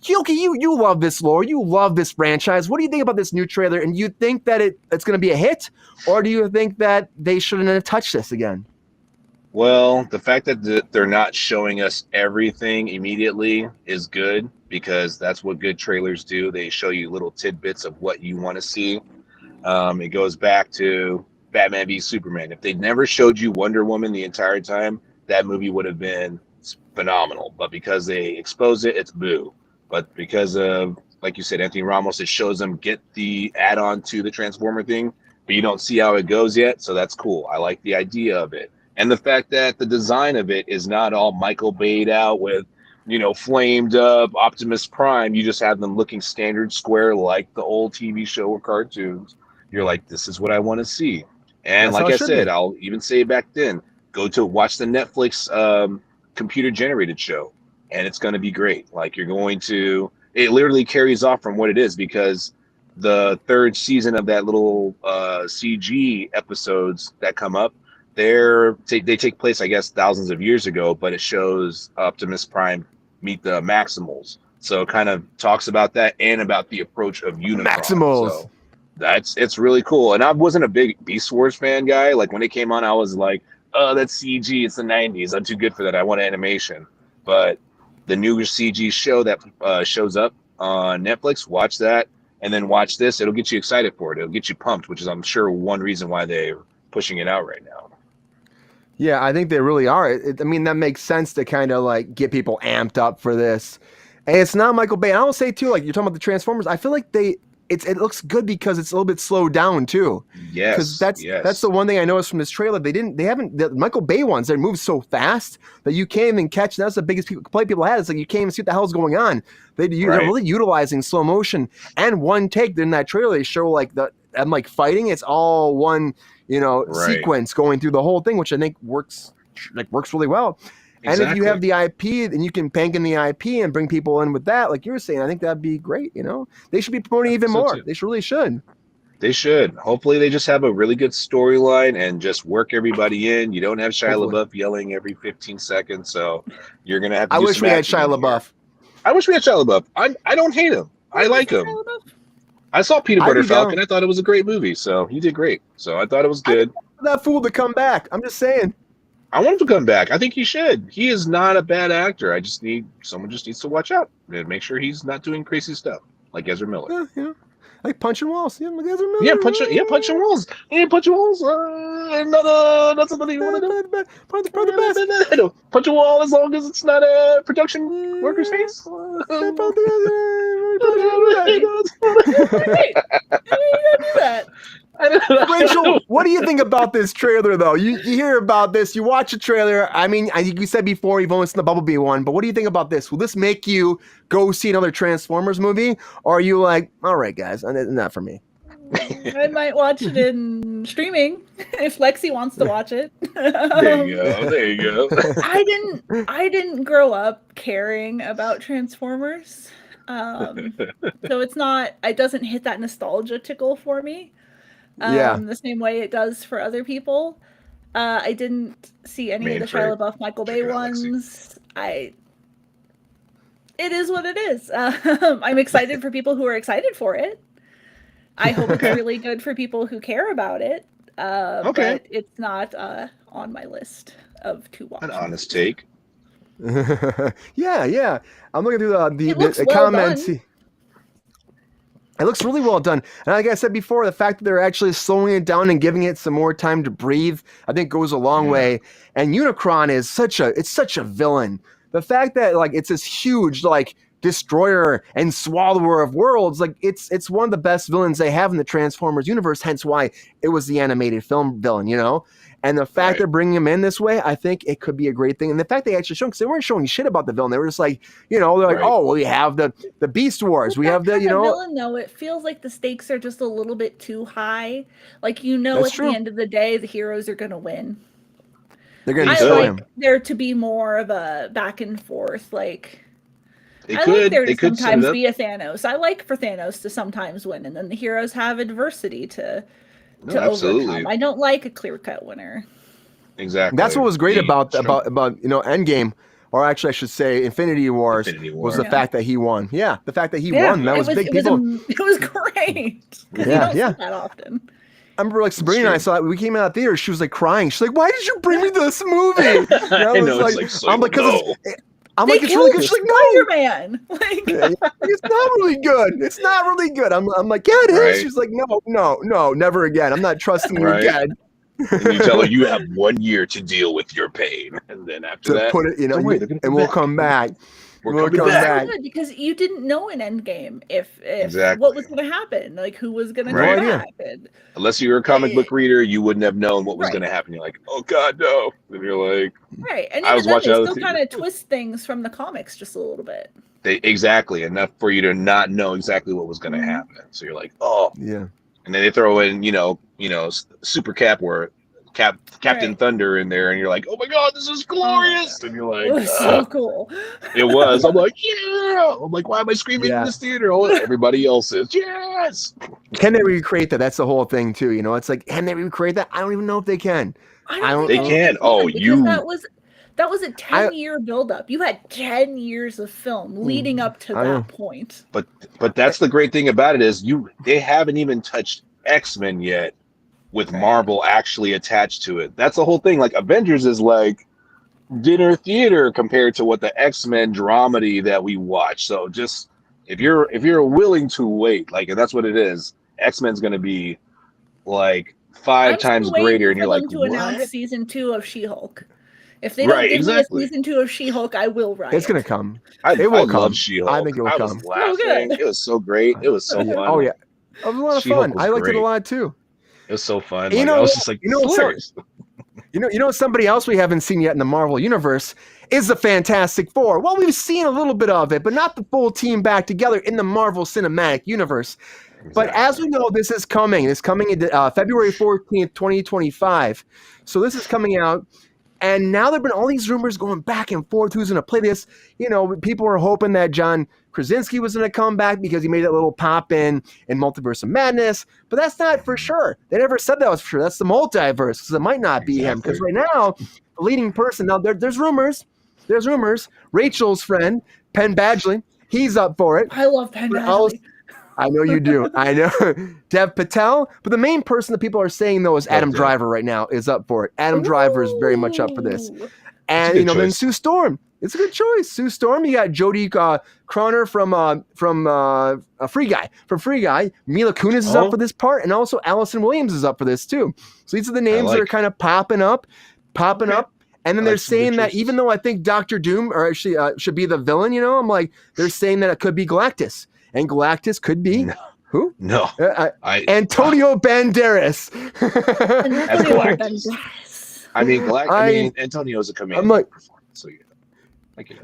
Keoki, you love this lore, you love this franchise. What do you think about this new trailer? And you think that it's going to be a hit, or do you think that they shouldn't have touched this again? Well, the fact that they're not showing us everything immediately is good because that's what good trailers do. They show you little tidbits of what you want to see. It goes back to Batman v Superman. If they'd never showed you Wonder Woman the entire time, that movie would have been phenomenal. But because they expose it, it's boo. But because of, like you said, Anthony Ramos, it shows them get the add-on to the Transformer thing, but you don't see how it goes yet. So that's cool. I like the idea of it. And the fact that the design of it is not all Michael Bay'd out with, flamed up Optimus Prime. You just have them looking standard square like the old TV show or cartoons. You're like, this is what I want to see. And like I said, I'll even say back then, go to watch the Netflix computer generated show, and it's going to be great. It literally carries off from what it is, because the third season of that little CG episodes that come up, they take place, I guess, thousands of years ago, but it shows Optimus Prime meet the Maximals. So it kind of talks about that and about the approach of Unicron. Maximals. So it's really cool. And I wasn't a big Beast Wars fan guy. Like when it came on, I was like, oh, that's CG. It's the 90s. I'm too good for that. I want animation. But the new CG show that shows up on Netflix, watch that. And then watch this. It'll get you excited for it. It'll get you pumped, which is, I'm sure, one reason why they're pushing it out right now. Yeah, I think they really are. I mean, that makes sense to kind of like get people amped up for this. And it's not Michael Bay. And I will say too, like you're talking about the Transformers. I feel like it looks good because it's a little bit slowed down too. Yes, because that's the one thing I noticed from this trailer. The Michael Bay ones, they move so fast that you can't even catch. That's the biggest complaint people had. It's like you can't even see what the hell's going on. They're really utilizing slow motion and one take. In that trailer, they show like I'm like fighting. It's all one sequence going through the whole thing, which I think works really well. Exactly. And if you have the IP, then you can bank in the IP and bring people in with that, like you were saying. I think that'd be great. They should be promoting even more. Too. They really should. They should. Hopefully, they just have a really good storyline and just work everybody in. You don't have Shia LaBeouf yelling every 15 seconds, so you're gonna have to. I wish we had Shia LaBeouf. I wish we had Shia LaBeouf. I don't hate him. I like him. I saw Peanut Butter Falcon. I thought it was a great movie. So he did great. So I thought it was good. That fool to come back. I'm just saying. I want him to come back. I think he should. He is not a bad actor. Someone just needs to watch out and make sure he's not doing crazy stuff like Ezra Miller. Yeah. Like punching walls. Yeah, like Ezra Miller. Yeah, punching walls. Yeah, punching walls. Not something you want to do. Punch a wall as long as it's not a production worker's face. Rachel, what do you think about this trailer, though? You hear about this, you watch the trailer. I mean, I think you said before you've only seen the Bumblebee one, but what do you think about this? Will this make you go see another Transformers movie? Or are you like, all right, guys, not for me? I might watch it in streaming if Lexi wants to watch it. There you go. I didn't grow up caring about Transformers. So it doesn't hit that nostalgia tickle for me. The same way it does for other people. I didn't see any of the Shia LaBeouf, Michael Bay ones. It is what it is. I'm excited for people who are excited for it. I hope it's really good for people who care about it. But it's not on my list of to watch. An honest take. Yeah. I'm looking through the comments. Done. It looks really well done. And like I said before, the fact that they're actually slowing it down and giving it some more time to breathe, I think goes a long way. And Unicron is such a villain. The fact that like it's this huge like destroyer and swallower of worlds, like it's one of the best villains they have in the Transformers universe, hence why it was the animated film villain, And the fact they're bringing him in this way, I think it could be a great thing. And the fact they actually showed, because they weren't showing shit about the villain. They were just like, they're like, oh, well, we have the Beast Wars. We have the, villain, though, it feels like the stakes are just a little bit too high. Like, at the end of the day, the heroes are going to win. They're going to destroy him. There to be more of a back and forth, like... They could sometimes be a Thanos. I like for Thanos to sometimes win, and then the heroes have adversity to overcome. I don't like a clear-cut winner. Exactly. That's what was great about Endgame, or actually I should say Infinity Wars. Was the fact that he won. Yeah, the fact that he won. That was big. It was great. Yeah. That often. I remember like Sabrina and I saw it. We came out of theater. She was like crying. She's like, "Why did you bring me to this movie?" I know, I'm like, I'm like, it's really good. She's like, no, Spider-Man. It's not really good. It's not really good. I'm like, yeah, it is. She's like, no, never again. I'm not trusting you again. And you tell her you have 1 year to deal with your pain, and then after that, put it, and we'll come back. We'll come back because you didn't know in Endgame if what was going to happen, like who was going to come back. Unless you were a comic book reader, you wouldn't have known what was going to happen. You're like, oh God, no! And you're like, and I was watching. They still kind of twist things from the comics just a little bit. Exactly enough for you to not know exactly what was going to happen. So you're like, oh yeah. And then they throw in, Super Cap or Captain Thunder in there, and you're like, oh my God, this is glorious! And you're like, it was so cool. It was. I'm like, yeah! I'm like, why am I screaming in this theater? Oh, everybody else is, yes! Can they recreate that? That's the whole thing, too. It's like, can they recreate that? I don't even know if they can. I don't they can. That was a 10-year buildup. You had 10 years of film leading up to that point. But that's the great thing about it is they haven't even touched X-Men yet with Marvel actually attached to it. That's the whole thing. Like Avengers is like dinner theater compared to what the X-Men dramedy that we watch. So just if you're willing to wait, like, and that's what it is, X-Men's going to be like 5 times greater, and you're like, to what? Announce season 2 of She-Hulk. If they don't give me a season 2 of She-Hulk, I will riot. It's gonna come. It will come. Love She-Hulk. I think it will come. I was laughing. It was so great. It was so fun. Oh yeah, it was a lot of fun. I liked it a lot too. It was so fun. Like, I was just like, somebody else we haven't seen yet in the Marvel universe is the Fantastic Four. Well, we've seen a little bit of it, but not the full team back together in the Marvel Cinematic Universe. Exactly. But as we know, this is coming. It's coming in February 14th, 2025. So this is coming out. And now there have been all these rumors going back and forth. Who's going to play this? People were hoping that John Krasinski was going to come back because he made that little pop in Multiverse of Madness. But that's not for sure. They never said that was for sure. That's the multiverse, because it might not be him. Because right now, the leading person, now there's rumors. There's rumors. Rachel's friend, Penn Badgley, he's up for it. I love Penn Badgley. I know you do. I know. Dev Patel. But the main person that people are saying, though, is Adam Driver right now is up for it. Adam Driver is very much up for this. And, then Sue Storm. It's a good choice. Sue Storm. You got Jodie Croner from Free Guy. From Free Guy. Mila Kunis is up for this part. And also Allison Williams is up for this, too. So these are the names that are kind of popping up. And then they're saying that even though I think Dr. Doom or actually should be the villain, I'm like, they're saying that it could be Galactus. And Galactus could be who? No, Antonio Banderas. Antonio Banderas. I mean, Antonio's a commander. I'm like, so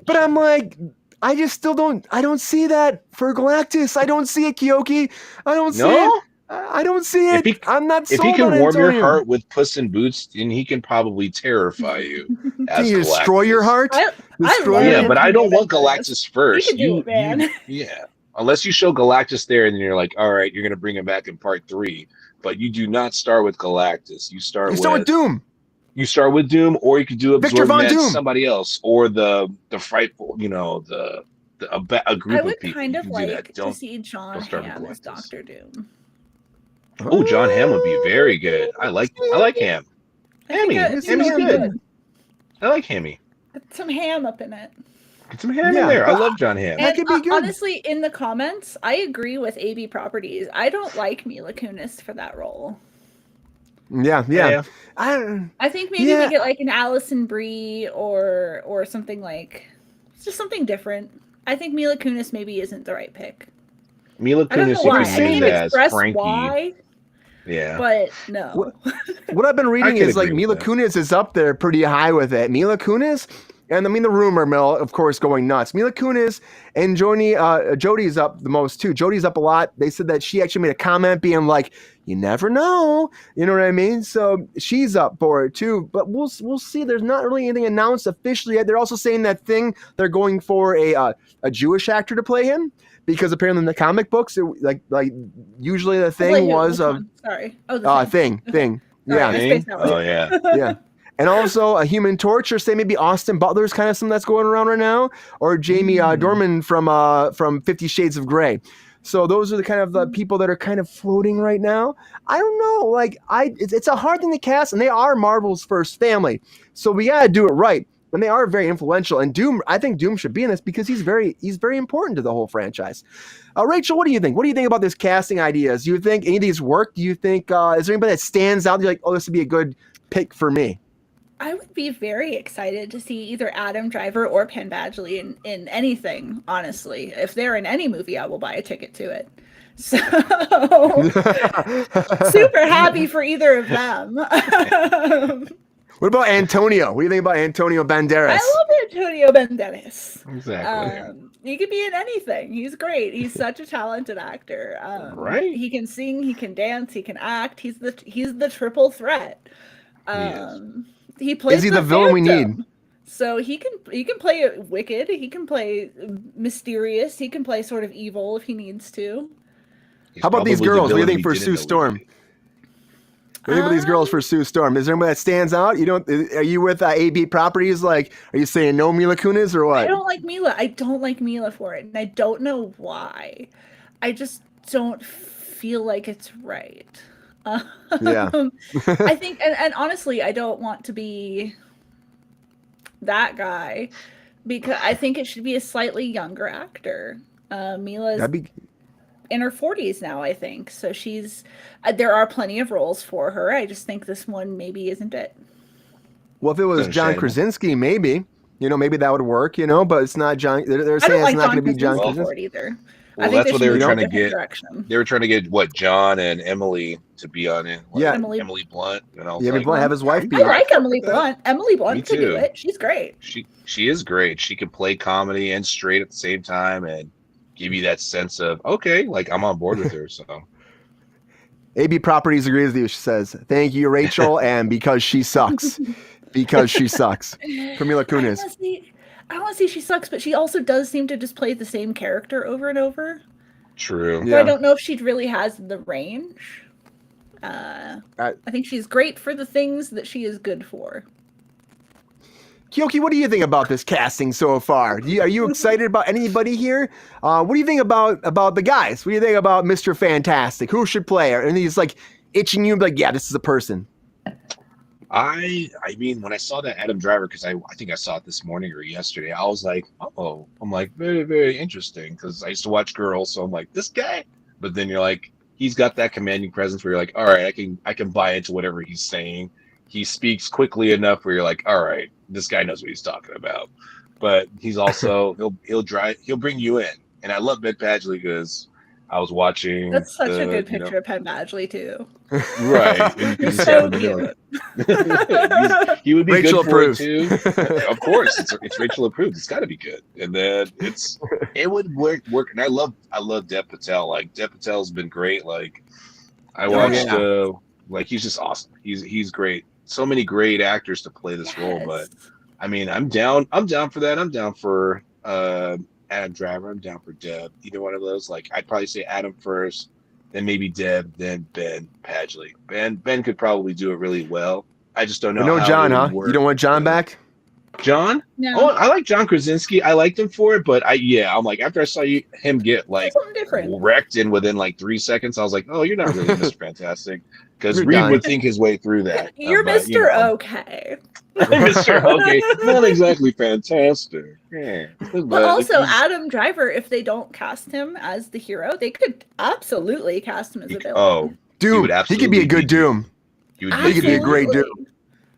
but I'm like, I just still don't. I don't see that for Galactus. I don't see it, Keoki. I don't see it. I don't see it. I'm not sold on If he can warm Antonio. your heart with Puss in Boots, then he can probably terrify you. Can you destroy your heart? But I don't want Galactus first. You can do it, man. Yeah. Unless you show Galactus there and then you're like, all right, you're going to bring him back in part 3. But you do not start with Galactus. You start with Doom. You start with Doom, or you could do Victor Von Doom. Somebody else, or the frightful, a group of people. I would kind of like to see John Hamm as Dr. Doom. Oh, John Hamm would be very good. I like Hamm. Hammy's good. I like Hammy. Put some ham up in it. Get some ham in there. I love John Hamm. That could be good. Honestly, in the comments, I agree with AB Properties. I don't like Mila Kunis for that role. Yeah. I think maybe we get like an Allison Brie or something like just something different. I think Mila Kunis maybe isn't the right pick. Mila Kunis, you can use as Frankie. Why, yeah, but no. What I've been reading is like Mila Kunis is up there pretty high with it. Mila Kunis. And the rumor mill, of course, going nuts. Mila Kunis and Jodie's up the most too. Jodie's up a lot. They said that she actually made a comment being like, "You never know," you know what I mean? So she's up for it too. But we'll see. There's not really anything announced officially yet. They're also saying that they're going for a Jewish actor to play him because apparently in the comic books, like usually the thing was Thing. Yeah. Oh yeah. Yeah. And also a Human Torch, or say maybe Austin Butler's kind of something that's going around right now, or Jamie Dornan from 50 Shades of Grey. So those are the kind of the people that are kind of floating right now. I don't know, it's a hard thing to cast, and they are Marvel's first family, so we gotta do it right. And they are very influential. And Doom, I think Doom should be in this because he's very important to the whole franchise. Rachel, what do you think? What do you think about this casting ideas? Do you think any of these work? Do you think is there anybody that stands out? You're like, oh, this would be a good pick for me. I would be very excited to see either Adam Driver or Penn Badgley in anything, honestly. If they're in any movie, I will buy a ticket to it. So, super happy for either of them. What about Antonio? What do you think about Antonio Banderas? I love Antonio Banderas. Exactly. He could be in anything. He's great. He's such a talented actor. Right. He can sing, he can dance, he can act. He's the triple threat. He plays. Is he the villain we need? So he can play wicked. He can play mysterious. He can play sort of evil if he needs to. How about these girls? What do you think for Sue Storm? What do you think about these girls for Sue Storm? Is there anybody that stands out? Are you with AB Properties? Like, are you saying no Mila Kunis or what? I don't like Mila. I don't like Mila for it, and I don't know why. I just don't feel like it's right. Yeah. I think, and honestly, I don't want to be that guy because I think it should be a slightly younger actor. Mila's in her 40s now, I think. So she's, there are plenty of roles for her. I just think this one maybe isn't it. Well, if it was John Krasinski, maybe, maybe that would work, but it's not John. They're saying it's not going to be John Krasinski either. Well, that's what they were trying to get. They were trying to get John and Emily to be on it. Yeah, Emily Blunt. Emily Blunt have his wife be. I like Emily Blunt. Emily Blunt could do it. She's great. She is great. She can play comedy and straight at the same time and give you that sense of okay, like I'm on board with her. So. AB Properties agrees with you. She says, "Thank you, Rachel," and because she sucks, because she sucks. For Mila Kunis. I don't want to say she sucks, but she also does seem to just play the same character over and over. True. So I don't know if she really has the range. I think she's great for the things that she is good for. Keoki, what do you think about this casting so far? Are you excited about anybody here? What do you think about the guys? What do you think about Mr. Fantastic? Who should play her? And he's like itching you, like, yeah, this is a person. I mean, when I saw that Adam Driver, because I think I saw it this morning or yesterday, I was like, oh, I'm like, very, very interesting, because I used to watch Girls, so I'm like, this guy? But then you're like, he's got that commanding presence where you're like, all right, I can buy into whatever he's saying. He speaks quickly enough where you're like, all right, this guy knows what he's talking about. But he's also, he'll bring you in. And I love Ben Badgley because I was watching. That's such a good picture of Penn Badgley too. Right. He's so cute. He would be Rachel good for approved. it too. Of course, it's Rachel approved. It's got to be good, and then it would work. And I love Dev Patel. Like Dev Patel's been great. Like I watched, like he's just awesome. He's great. So many great actors to play this role. But I mean, I'm down for that. I'm down for Adam Driver. I'm down for Deb. Either one of those. Like I'd probably say Adam first, then maybe Deb, then Ben Badgley. Ben could probably do it really well. I just don't know. No John, huh? You don't want John back? John? No. Oh, I like John Krasinski. I liked him for it, but I'm like, after I saw him get like wrecked in within like 3 seconds, I was like, oh, you're not really Mr. Fantastic. Because Reed would think his way through that. You're Mr. Okay. Mr. Okay. Not exactly fantastic. Yeah. But also, Adam Driver, if they don't cast him as the hero, they could absolutely cast him as a villain. Oh, Doom. He could be a good Doom. He could be a great Doom.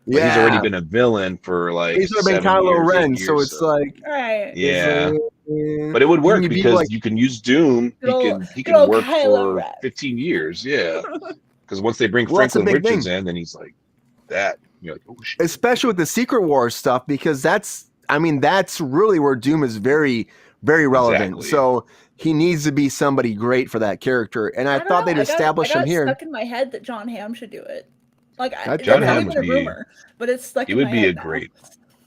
But he's already been a villain for like. He's already been Kylo Ren, so it's like. Right. Yeah. But it would work because you can use Doom. He can work for 15 years. Yeah. Because once they bring Franklin Richards in, then he's like that. You're like, oh shit. Especially with the Secret Wars stuff, because that's really where Doom is very, very relevant. Exactly. So he needs to be somebody great for that character. And I thought they'd establish him here. It's stuck in my head that John Hamm should do it. Like John Hamm would be a rumor, but it's stuck in my head.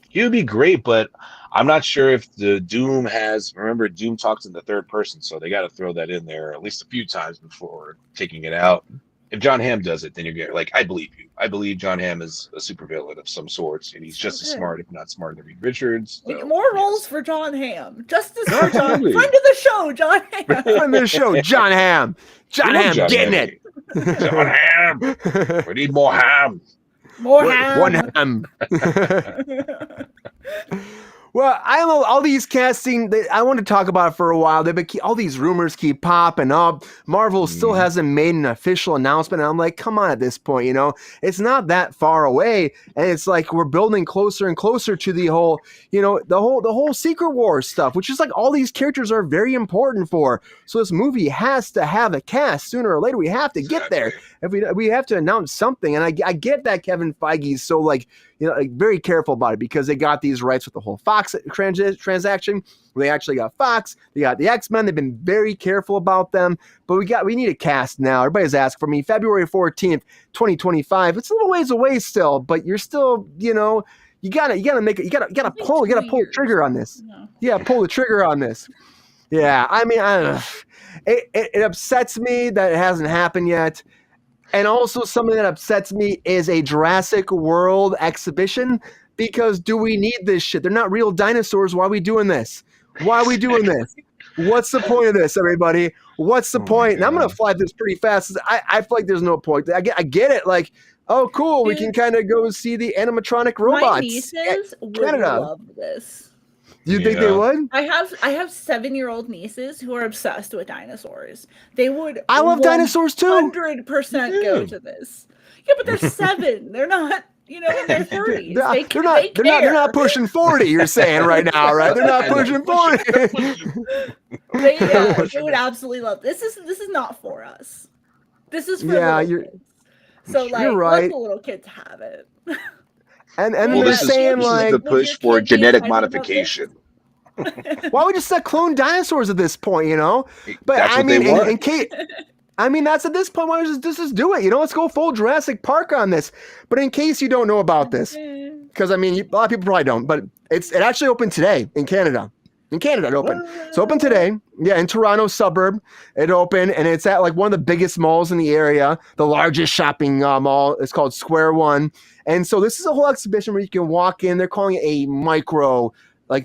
He would be great, but I'm not sure if the Doom has. Remember, Doom talks in the third person, so they got to throw that in there at least a few times before taking it out. If John Hamm does it, then you're like, I believe you. I believe John Hamm is a supervillain of some sorts, and he's just as smart, if not smarter, than Reed Richards. So, more roles for John Hamm. Justice for John. Friend of the show, John Hamm. Friend of the show, John Hamm. John Hamm getting it. John Hamm. We need more ham. More ham. One ham. Well, I don't know, all these casting, I want to talk about it for a while. All these rumors keep popping up. Marvel still hasn't made an official announcement. And I'm like, come on at this point, it's not that far away. And it's like we're building closer and closer to the whole, the whole Secret Wars stuff, which is like all these characters are very important for. So this movie has to have a cast sooner or later. We have to get there. If we have to announce something. And I get that Kevin Feige's so very careful about it because they got these rights with the whole Fox transaction. They actually got Fox. They got the X-Men. They've been very careful about them. But we need a cast now. Everybody's asking for me. February 14th, 2025. It's a little ways away still, but you're still, you gotta make it. You gotta pull the trigger on this. Yeah, pull the trigger on this. Yeah, I mean, it upsets me that it hasn't happened yet. And also something that upsets me is a Jurassic World exhibition, because do we need this shit? They're not real dinosaurs. Why are we doing this? Why are we doing this? What's the point of this, everybody? What's the point? And I'm going to fly this pretty fast. I feel like there's no point. I get it. Like, oh, cool. We can kind of go see the animatronic robots. My nieces would love this. You think they would? I have 7-year-old nieces who are obsessed with dinosaurs. They would. I love dinosaurs too. 100% go to this. Yeah, but they're 7. They're not. In their 30s. They're not pushing 40. You're saying right now, right? They're not pushing 40. They would absolutely love this. This is not for us. This is for little kids. So like, let the little kids have it. And they're saying this is the push for genetic modification. Why would you just clone dinosaurs at this point? But that's I mean, in case. I mean, that's at this point. Why don't we just do it? Let's go full Jurassic Park on this. But in case you don't know about this, because I mean, a lot of people probably don't, but it actually opened today in Canada. In Canada, it opened. It's open today. Yeah, in Toronto suburb, it opened, and it's at like one of the biggest malls in the area, the largest shopping mall. It's called Square One, and so this is a whole exhibition where you can walk in. They're calling it a micro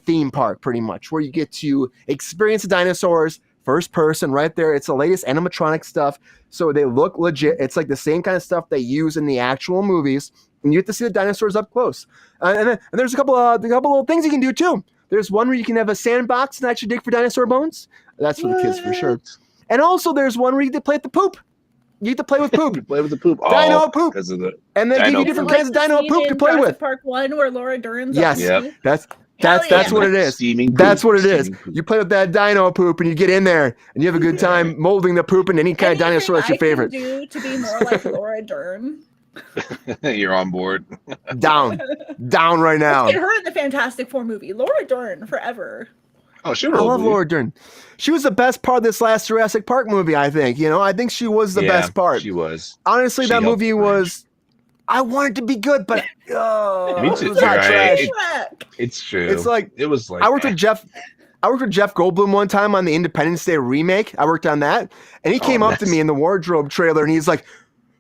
theme park, pretty much, where you get to experience the dinosaurs. First person right there. It's the latest animatronic stuff. So they look legit. It's like the same kind of stuff they use in the actual movies. And you get to see the dinosaurs up close. And there's a couple little things you can do too. There's one where you can have a sandbox and actually dig for dinosaur bones. That's for the kids for sure. And also there's one where you get to play with the poop. You get to play with poop. Play with the poop. Dino poop. And they give you different kinds of dino poop to play with. Park 1 where Laura Dern's That's what it is. That's what it is. You play with that dino poop and you get in there and you have a good time molding the poop and any kind of dinosaur that's your favorite. Do to be more like Laura Dern. You're on board. Down right now. Let's get her in the Fantastic Four movie. Laura Dern forever. Oh, I love Laura Dern. She was the best part of this last Jurassic Park movie, I think. I think she was the best part. She was. Honestly, that movie was. I wanted to be good, but me too. It's true. It's like it was like I worked with Jeff Goldblum one time on the Independence Day remake. I worked on that, and he came up to me in the wardrobe trailer, and he's like,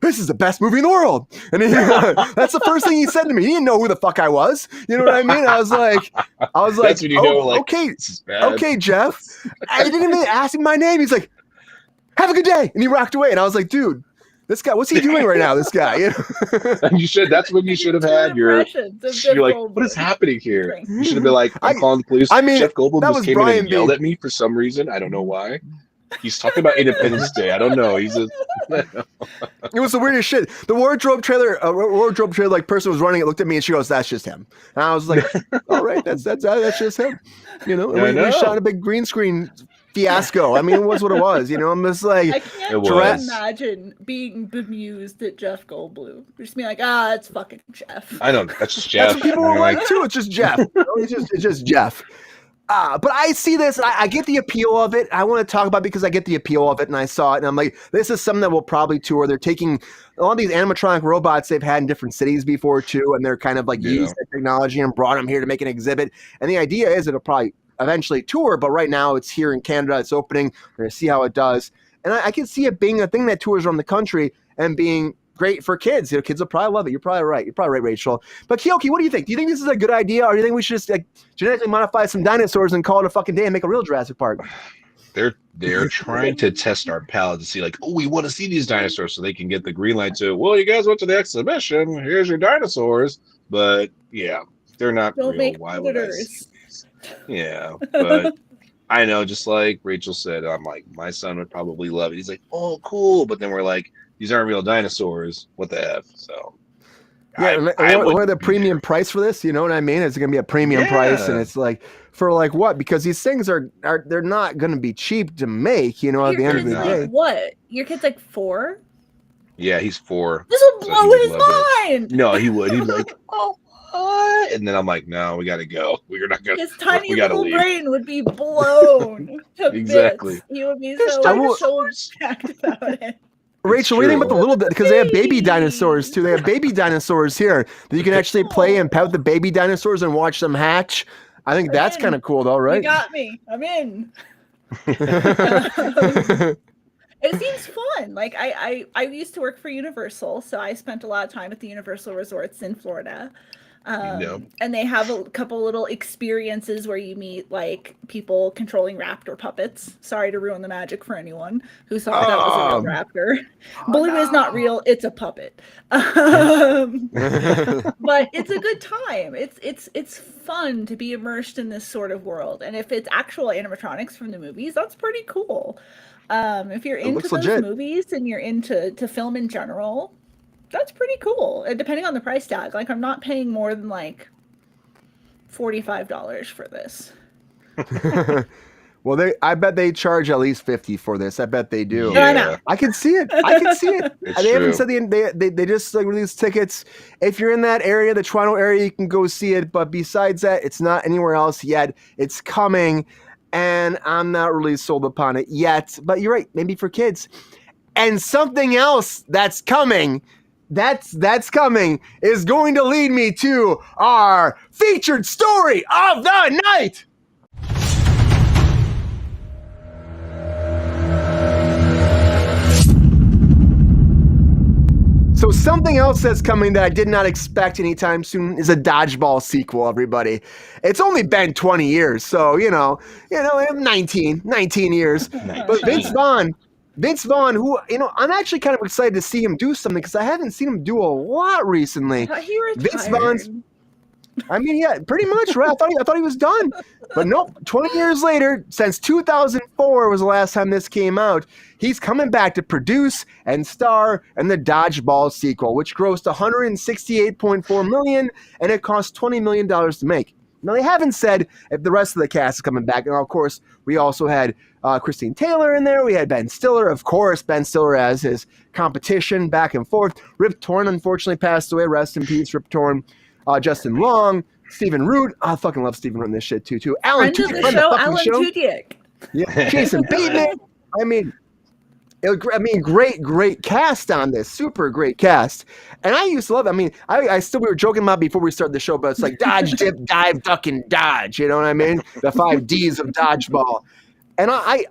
"This is the best movie in the world." And that's the first thing he said to me. He didn't know who the fuck I was. You know what I mean? I was like, that's when you know, okay, Jeff. I didn't even ask him my name. He's like, "Have a good day," and he rocked away. And I was like, "Dude, this guy, what's he doing right now? This guy." And you should. That's when you should have had your. You're like, what is happening here? You should have been like, I'm calling the police. I mean, Jeff Goldblum just came Brian in and yelled at me for some reason. I don't know why. He's talking about Independence Day. I don't know. It was the weirdest shit. The wardrobe trailer, like person was running it, looked at me and she goes, "That's just him." And I was like, "All right, that's just him." We shot a big green screen fiasco. I mean, it was what it was. I'm just like, I can't imagine being bemused at Jeff Goldblum. Just being like, it's fucking Jeff. I don't. That's just Jeff. That's what people were like too. It's just Jeff. It's just Jeff. But I see this, and I get the appeal of it. I want to talk about it because I get the appeal of it, and I saw it, and I'm like, this is something that we'll probably tour. They're taking a lot of these animatronic robots they've had in different cities before, too, and they're kind of like used the technology and brought them here to make an exhibit. And the idea is it'll probably eventually tour, but right now it's here in Canada. It's opening. We're going to see how it does. And I can see it being a thing that tours around the country and being great for kids. Kids will probably love it. You're probably right. You're probably right, Rachel. But Keoki, what do you think? Do you think this is a good idea, or do you think we should just genetically modify some dinosaurs and call it a fucking day and make a real Jurassic Park? They're trying to test our palate to see we want to see these dinosaurs so they can get the green light to, well, you guys went to the exhibition. Here's your dinosaurs. But yeah, they're not Don't real. make Why would I see these? Yeah, but I know, just like Rachel said, I'm like, my son would probably love it. He's like, oh, cool. But then we're like, these aren't real dinosaurs. What the F? So, yeah, what are the premium price for this? You know what I mean? It's going to be a premium price, and it's like for what? Because these things are they're not going to be cheap to make. At the end of the day, what? Your kid's like 4? Yeah, he's 4. This will blow his mind. No, he would. He'd be like, oh. And then I'm like, no, we got to go. We're not going to. His tiny little brain would be blown to exactly. bits. He would be so jacked about it. Rachel, what do you think about the little, because they have baby dinosaurs too. They have baby dinosaurs here that you can actually play and pet with the baby dinosaurs and watch them hatch. I think that's kind of cool though, right? You got me. I'm in. It seems fun. Like I used to work for Universal, so I spent a lot of time at the Universal resorts in Florida. And they have a couple little experiences where you meet like people controlling raptor puppets. Sorry to ruin the magic for anyone who thought that was a real raptor. Blue is not real; it's a puppet. But it's a good time. It's fun to be immersed in this sort of world, and if it's actual animatronics from the movies, that's pretty cool. If you're into those movies and you're into film in general, that's pretty cool. And depending on the price tag, like I'm not paying more than like $45 for this. Well, I bet they charge at least $50 for this. I bet they do. Yeah. I can see it. They haven't said they just like released tickets. If you're in that area, the Toronto area, you can go see it. But besides that, it's not anywhere else yet. It's coming, and I'm not really sold upon it yet. But you're right, maybe for kids. And something else that's coming. That's coming is going to lead me to our featured story of the night. So something else that's coming that I did not expect anytime soon is a Dodgeball sequel, everybody. It's only been 20 years, so, 19 years. 19. But Vince Vaughn, who, I'm actually kind of excited to see him do something because I haven't seen him do a lot recently. He retired. Vince Vaughn's, pretty much, right? I thought he was done. But nope, 20 years later, since 2004 was the last time this came out, he's coming back to produce and star in the Dodgeball sequel, which grossed $168.4 million, and it cost $20 million to make. Now, they haven't said if the rest of the cast is coming back. Now, of course, we also had Christine Taylor in there. We had Ben Stiller. Of course, Ben Stiller as his competition back and forth. Rip Torn, unfortunately, passed away. Rest in peace, Rip Torn. Justin Long, Stephen Root. I fucking love Stephen Root in this shit, too. Alan Tudyk. Yeah, Jason Bateman. Great cast on this. Super great cast. And I used to love it. we were joking about before we started the show, but it's like dodge, dip, dive, duck, and dodge. You know what I mean? The 5 Ds of Dodgeball. And I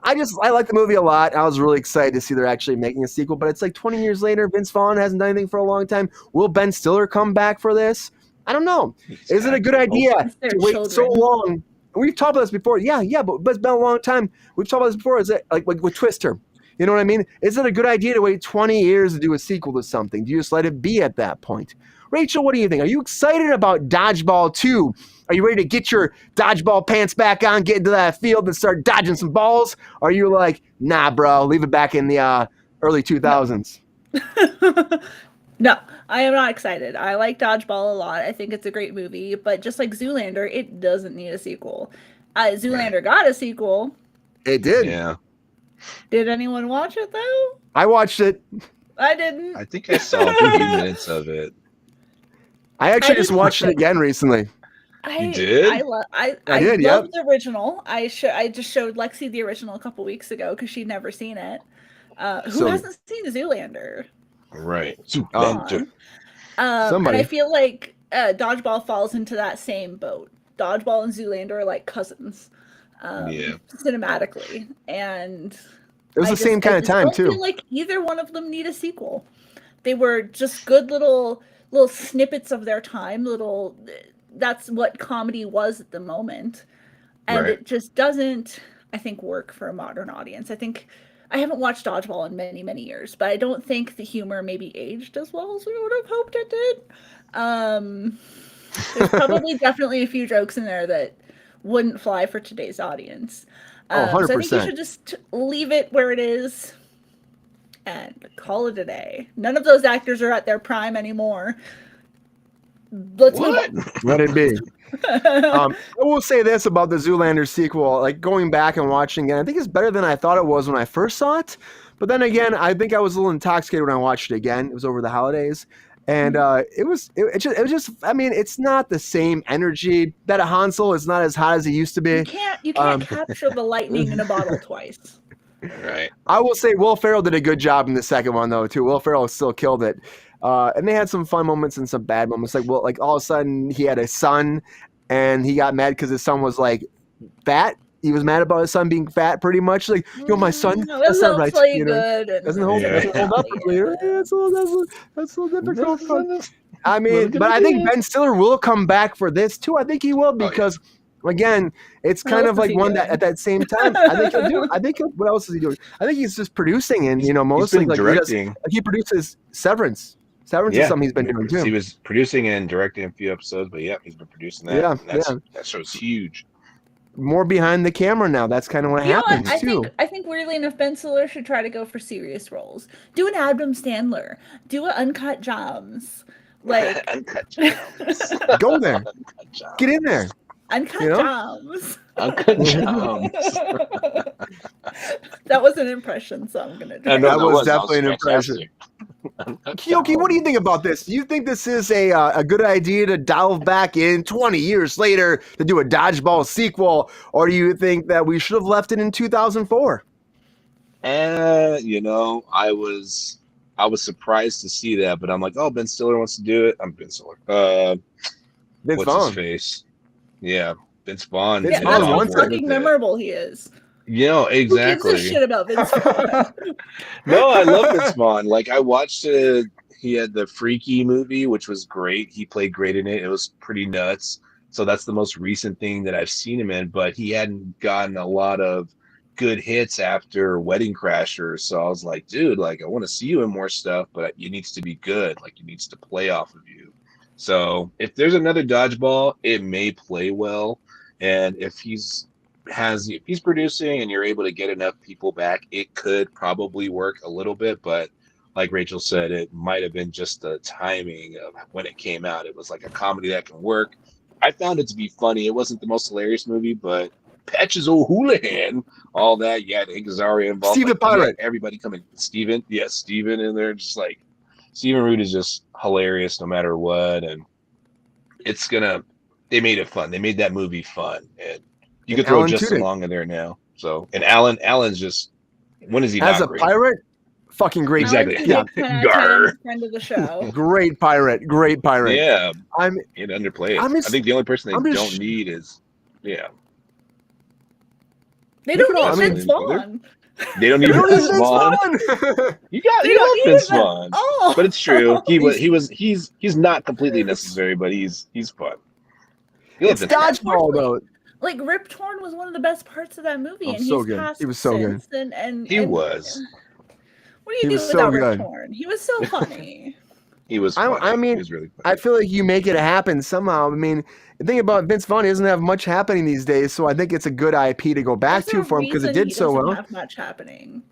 like the movie a lot. I was really excited to see they're actually making a sequel, but it's like 20 years later. Vince Vaughn hasn't done anything for a long time. Will Ben Stiller come back for this? I don't know. Exactly. Is it a good idea to wait so long? We've talked about this before. Yeah, but it's been a long time. We've talked about this before. Is it like with Twister? You know what I mean? Is it a good idea to wait 20 years to do a sequel to something? Do you just let it be at that point? Rachel, what do you think? Are you excited about Dodgeball 2? Are you ready to get your dodgeball pants back on, get into that field and start dodging some balls? Or are you like, nah, bro, leave it back in the early 2000s? No, I am not excited. I like Dodgeball a lot. I think it's a great movie. But just like Zoolander, it doesn't need a sequel. Zoolander got a sequel. It did. Yeah. Did anyone watch it, though? I watched it. I didn't. I think I saw a few minutes of it. I actually just watched it again recently. You did? I did, love the original. I just showed Lexi the original a couple weeks ago because she'd never seen it. Who hasn't seen Zoolander? Right. And I feel like Dodgeball falls into that same boat. Dodgeball and Zoolander are like cousins. Cinematically, and it was the same kind of time too. I feel like either one of them need a sequel. They were just good little snippets of their time. That's what comedy was at the moment, and it just doesn't, I think, work for a modern audience. I think I haven't watched Dodgeball in many, many years, but I don't think the humor maybe aged as well as we would have hoped it did. There's probably definitely a few jokes in there that wouldn't fly for today's audience. 100%. So I think you should just leave it where it is and call it a day. None of those actors are at their prime anymore. Let it be. I will say this about the Zoolander sequel, like going back and watching it, I think it's better than I thought it was when I first saw it. But then again, I think I was a little intoxicated when I watched it again. It was over the holidays. And it was just it's not the same energy. That a Hansel is not as hot as it used to be. You can't capture the lightning in a bottle twice. Right. I will say Will Ferrell did a good job in the second one though too. Will Ferrell still killed it. And they had some fun moments and some bad moments. Like all of a sudden he had a son and he got mad because his son was like fat he was mad about his son being fat, pretty much. Like, my son, that's not right. Doesn't hold up. That's a little difficult. I mean, but I think Ben Stiller will come back for this too. I think he will because, again, it's kind of like one that at that same time. I think he'll do. What else is he doing? I think he's just producing and mostly like directing. He produces Severance. Severance is something he's been doing too. He was producing and directing a few episodes, but he's been producing that. That show's huge. More behind the camera now. That's kind of what happens too. I think weirdly enough, Ben Stiller should try to go for serious roles. Do an Adam Sandler. Do an Uncut Gems. Like Uncut Gems. Go there. Get in there. Uncut Gems. Uncut Gems. That was an impression, so I'm gonna. That was definitely an impression. Keoki, what do you think about this? Do you think this is a good idea to delve back in 20 years later to do a Dodgeball sequel, or do you think that we should have left it in 2004? I was surprised to see that, but I'm like, oh, Ben Stiller wants to do it. I'm Ben Stiller. Vince what's Vaughn. His face? Yeah, Vince Vaughn. That's how fucking memorable he is. Exactly. Who gives a shit about Vince Vaughn? No, I love Vince Vaughn. Like, I watched it. He had the Freaky movie, which was great. He played great in it. It was pretty nuts. So that's the most recent thing that I've seen him in. But he hadn't gotten a lot of good hits after Wedding Crashers. So I was like, dude, like, I want to see you in more stuff, but it needs to be good. Like, it needs to play off of you. So if there's another Dodgeball, it may play well. And if he's producing and you're able to get enough people back, it could probably work a little bit. But like Rachel said, it might have been just the timing of when it came out. It was like a comedy that can work. I found it to be funny. It wasn't the most hilarious movie, but Patches O'Houlihan, all that. You had Azaria involved. Steven Pirate. Everybody coming. Steven in there. Just like Steven Root is just hilarious no matter what. And they made it fun. They made that movie fun. And you could throw Alan Justin Tudyk. Long in there now. So, and Alan's just, when is he as not a great? pirate? Fucking great. Exactly. Gar. Friend of the show. Great pirate. Yeah. It underplayed. I think the only person they don't need is, They don't need Vince Vaughn. They don't need Vince Vaughn. You love Vince Vaughn. Oh. But it's true. He's not completely necessary, but he's fun. It's Dodgeball though. Like, Rip Torn was one of the best parts of that movie, and so good. He was so good. And he was. What do you do without Rip Torn? He was so funny. He was funny. I mean, he was really funny. I feel like you make it happen somehow. I mean, the thing about Vince Vaughn, he doesn't have much happening these days, so I think it's a good IP to go back to for him because it did so well. He doesn't have much happening.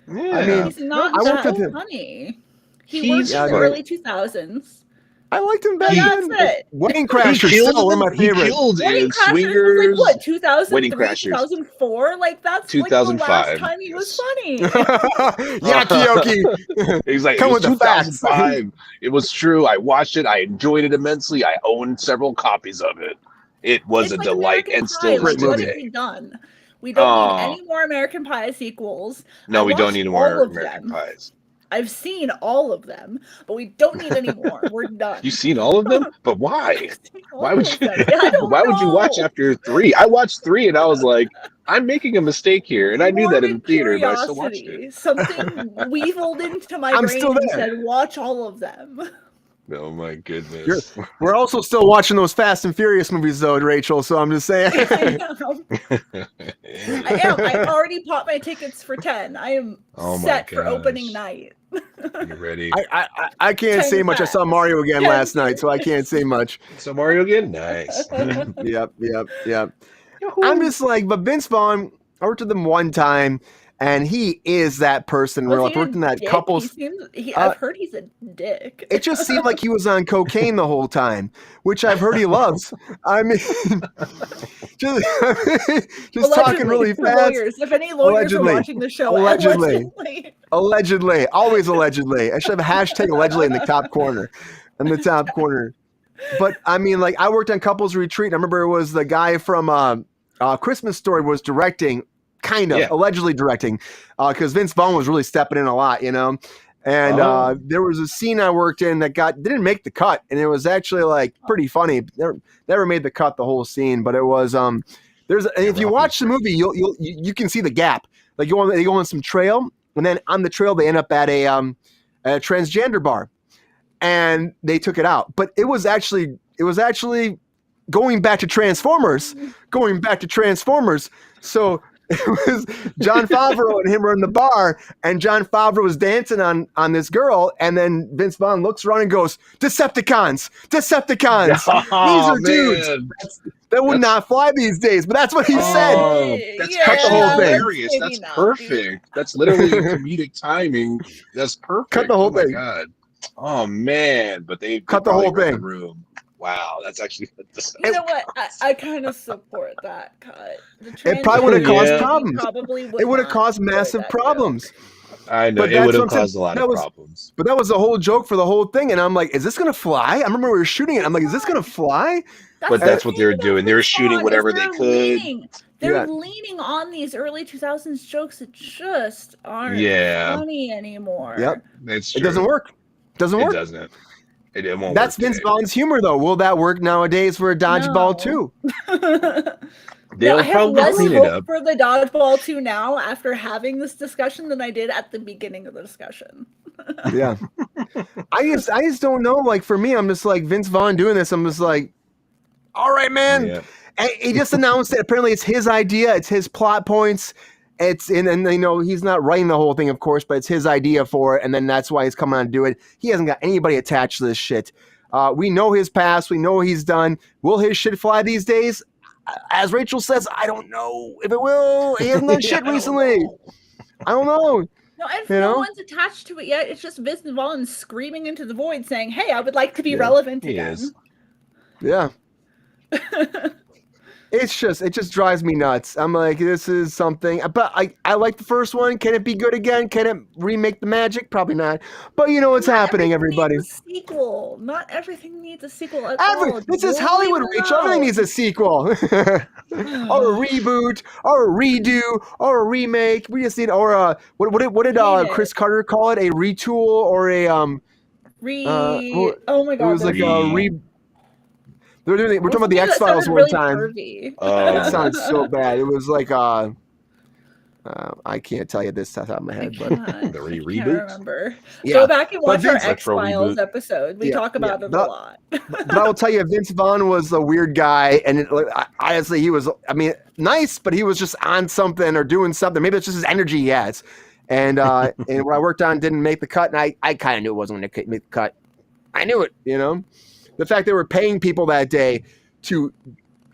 Yeah. I mean, he's not that funny. He worked in the early 2000s. I liked him back then. Wedding Crashers still one of my favorites. Wedding Crashers was like what, 2003, 2004? Like, that's 2005. Like the last time he was funny. Yeah, Keoki. He's like, come with 2005. It was true. I watched it. I enjoyed it immensely. I own several copies of it. It was a delight and still a great movie. What have we done? We don't need any more American Pie sequels. No, we don't need more American Pies. I've seen all of them, but we don't need any more. We're done. You've seen all of them? But why? Why would you? Why would you watch after 3? I watched 3 and I was like, I'm making a mistake here, and I knew that in the theater, but I still watched it. Something weaseled into my brain and said, "Watch all of them." Oh my goodness. We're also still watching those Fast and Furious movies, though, Rachel. So I'm just saying. I am. I already bought my tickets for 10. I am set for opening night. You ready? I can't say much. I saw Mario again last night, so I can't say much. So Mario again? Nice. Yep. I'm just like, but Vince Vaughn, I worked with him one time, and he is that person. Real life. Worked in that couples. I've heard he's a dick. It just seemed like he was on cocaine the whole time, which I've heard he loves. I mean, just talking really fast. Lawyers. If any lawyers are watching the show, allegedly, always allegedly. I should have hashtag allegedly in the top corner. But I mean, like, I worked on Couples Retreat. I remember it was the guy from Christmas Story was directing. Allegedly directing, because Vince Vaughn was really stepping in a lot, And there was a scene I worked in that didn't make the cut, and it was actually like pretty funny. Never made the cut, the whole scene, but it was there if you watch the movie, you can see the gap. Like they go on some trail, and then on the trail they end up at a transgender bar, and they took it out. But it was actually going back to Transformers. So it was Jon Favreau and him were in the bar, and Jon Favreau was dancing on this girl, and then Vince Vaughn looks around and goes, Decepticons. Oh, these are dudes. That would not fly these days, but that's what he said. That's cut the whole thing. Hilarious. That's perfect. That's literally comedic timing. That's perfect. Cut the whole thing. God. Oh man! But they cut the whole thing. The room. Wow, that's actually. You know what? I kind of support that cut. It probably would have caused problems. It would have caused massive problems. I know, it would have caused a lot of problems. But that was the whole joke for the whole thing, and I'm like, is this gonna fly? I remember we were shooting it. I'm like, is this gonna fly? That's what they were doing. They were shooting whatever they could. They're leaning on these early 2000s jokes that just aren't funny anymore. Yep, it's true. It doesn't work. It doesn't. It won't. That's Vince Vaughn's humor, though. Will that work nowadays for a Dodgeball 2? They'll probably clean it up for the Dodgeball 2 now after having this discussion than I did at the beginning of the discussion. Yeah, I just don't know. Like for me, I'm just like Vince Vaughn doing this. I'm just like, all right, man. Yeah. And he just announced that apparently it's his idea. It's his plot points. And you know, he's not writing the whole thing, of course, but it's his idea for it. And then that's why he's coming on to do it. He hasn't got anybody attached to this shit. We know his past. We know what he's done. Will his shit fly these days? As Rachel says, I don't know if it will. He hasn't done shit recently. I don't know. No, and no one's attached to it yet. It's just Vince Vaughn screaming into the void saying, hey, I would like to be relevant again. Is. Yeah. It just drives me nuts. I'm like, this is something, but I like the first one. Can it be good again? Can it remake the magic? Probably not. But you know what's happening, everybody. Needs a sequel. Not everything needs a sequel at all. This is Hollywood, Rachel. Everything needs a sequel. Or a reboot, or a redo, or a remake. We just need, or what did Chris Carter call it? A retool or a oh my god. It was like a we're talking about the X-Files one time. It sounds so bad. It was like I can't tell you this off the top of my head, but the reboot. I can't remember. Yeah. Go back and watch our X-Files episode. We talk about it a lot. But I will tell you, Vince Vaughn was a weird guy, and honestly, he was. I mean, nice, but he was just on something or doing something. Maybe it's just his energy he has. And and what I worked on didn't make the cut, and I kind of knew it wasn't going to make the cut. I knew it, you know. The fact they were paying people that day to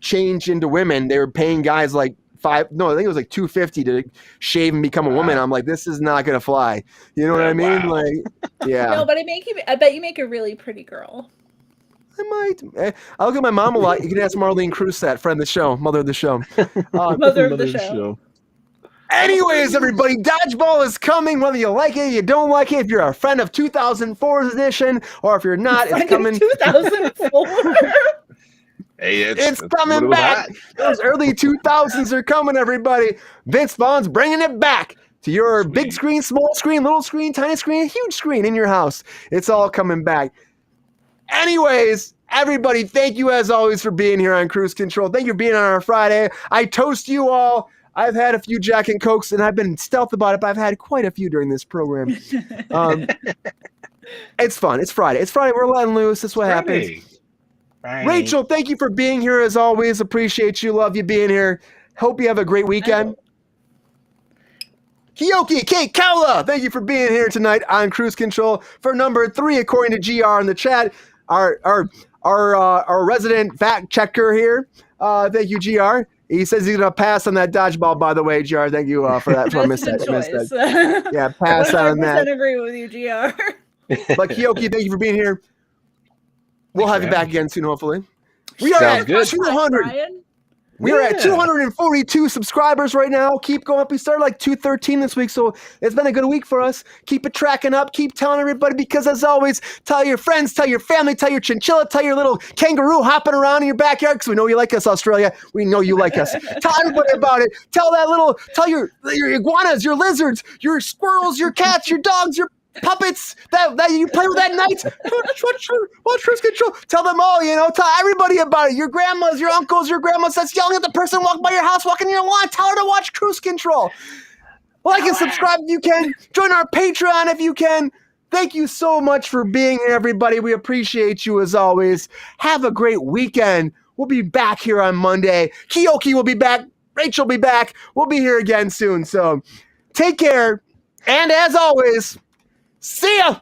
change into women, they were paying guys like I think it was like $250 to shave and become a woman. I'm like, this is not gonna fly. You know what I mean? Wow. Like, yeah. No, but I bet you make a really pretty girl. I might. I look at my mom a lot. You can ask Marlene Kruse, friend of the show, mother of the show. Mother of the show. Anyways, everybody, Dodgeball is coming, whether you like it, you don't like it. If you're a friend of 2004's edition, or if you're not, it's coming. 2004. Hey, it's coming back. Those early 2000s are coming, everybody. Vince Vaughn's bringing it back to your big screen, small screen, little screen, tiny screen, huge screen in your house. It's all coming back. Anyways, everybody, thank you as always for being here on Kruse Control. Thank you for being on our Friday. I toast you all. I've had a few Jack and Cokes, and I've been stealth about it, but I've had quite a few during this program. It's fun. It's Friday. We're letting loose. That's what happens. Right. Rachel, thank you for being here as always. Appreciate you. Love you being here. Hope you have a great weekend. Keoki, Kekaula, thank you for being here tonight on Kruse Control for number 3, according to GR in the chat. Our resident fact checker here. Thank you, GR. He says he's going to pass on that Dodgeball, by the way, GR. Thank you for that. For missed that. Yeah, pass on that. I agree with you, GR. But Keoki, thank you for being here. We'll have you back again soon, hopefully. We are at 200. We are at 242 subscribers right now. Keep going up. We started like 213 this week, so it's been a good week for us. Keep it tracking up. Keep telling everybody, because as always, tell your friends, tell your family, tell your chinchilla, tell your little kangaroo hopping around in your backyard, because we know you like us, Australia. We know you like us. Tell everybody about it. Tell your iguanas, your lizards, your squirrels, your cats, your dogs, your puppets that you play with at night. Watch Kruse Control. Tell them all, tell everybody about it. Your grandmas, your uncles, your grandmas that's yelling at the person walking by your house, walking your lawn. Tell her to watch Kruse Control. Like and subscribe if you can. Join our Patreon if you can. Thank you so much for being here, everybody. We appreciate you as always. Have a great weekend. We'll be back here on Monday. Keoki will be back. Rachel will be back. We'll be here again soon. So take care. And as always, see ya.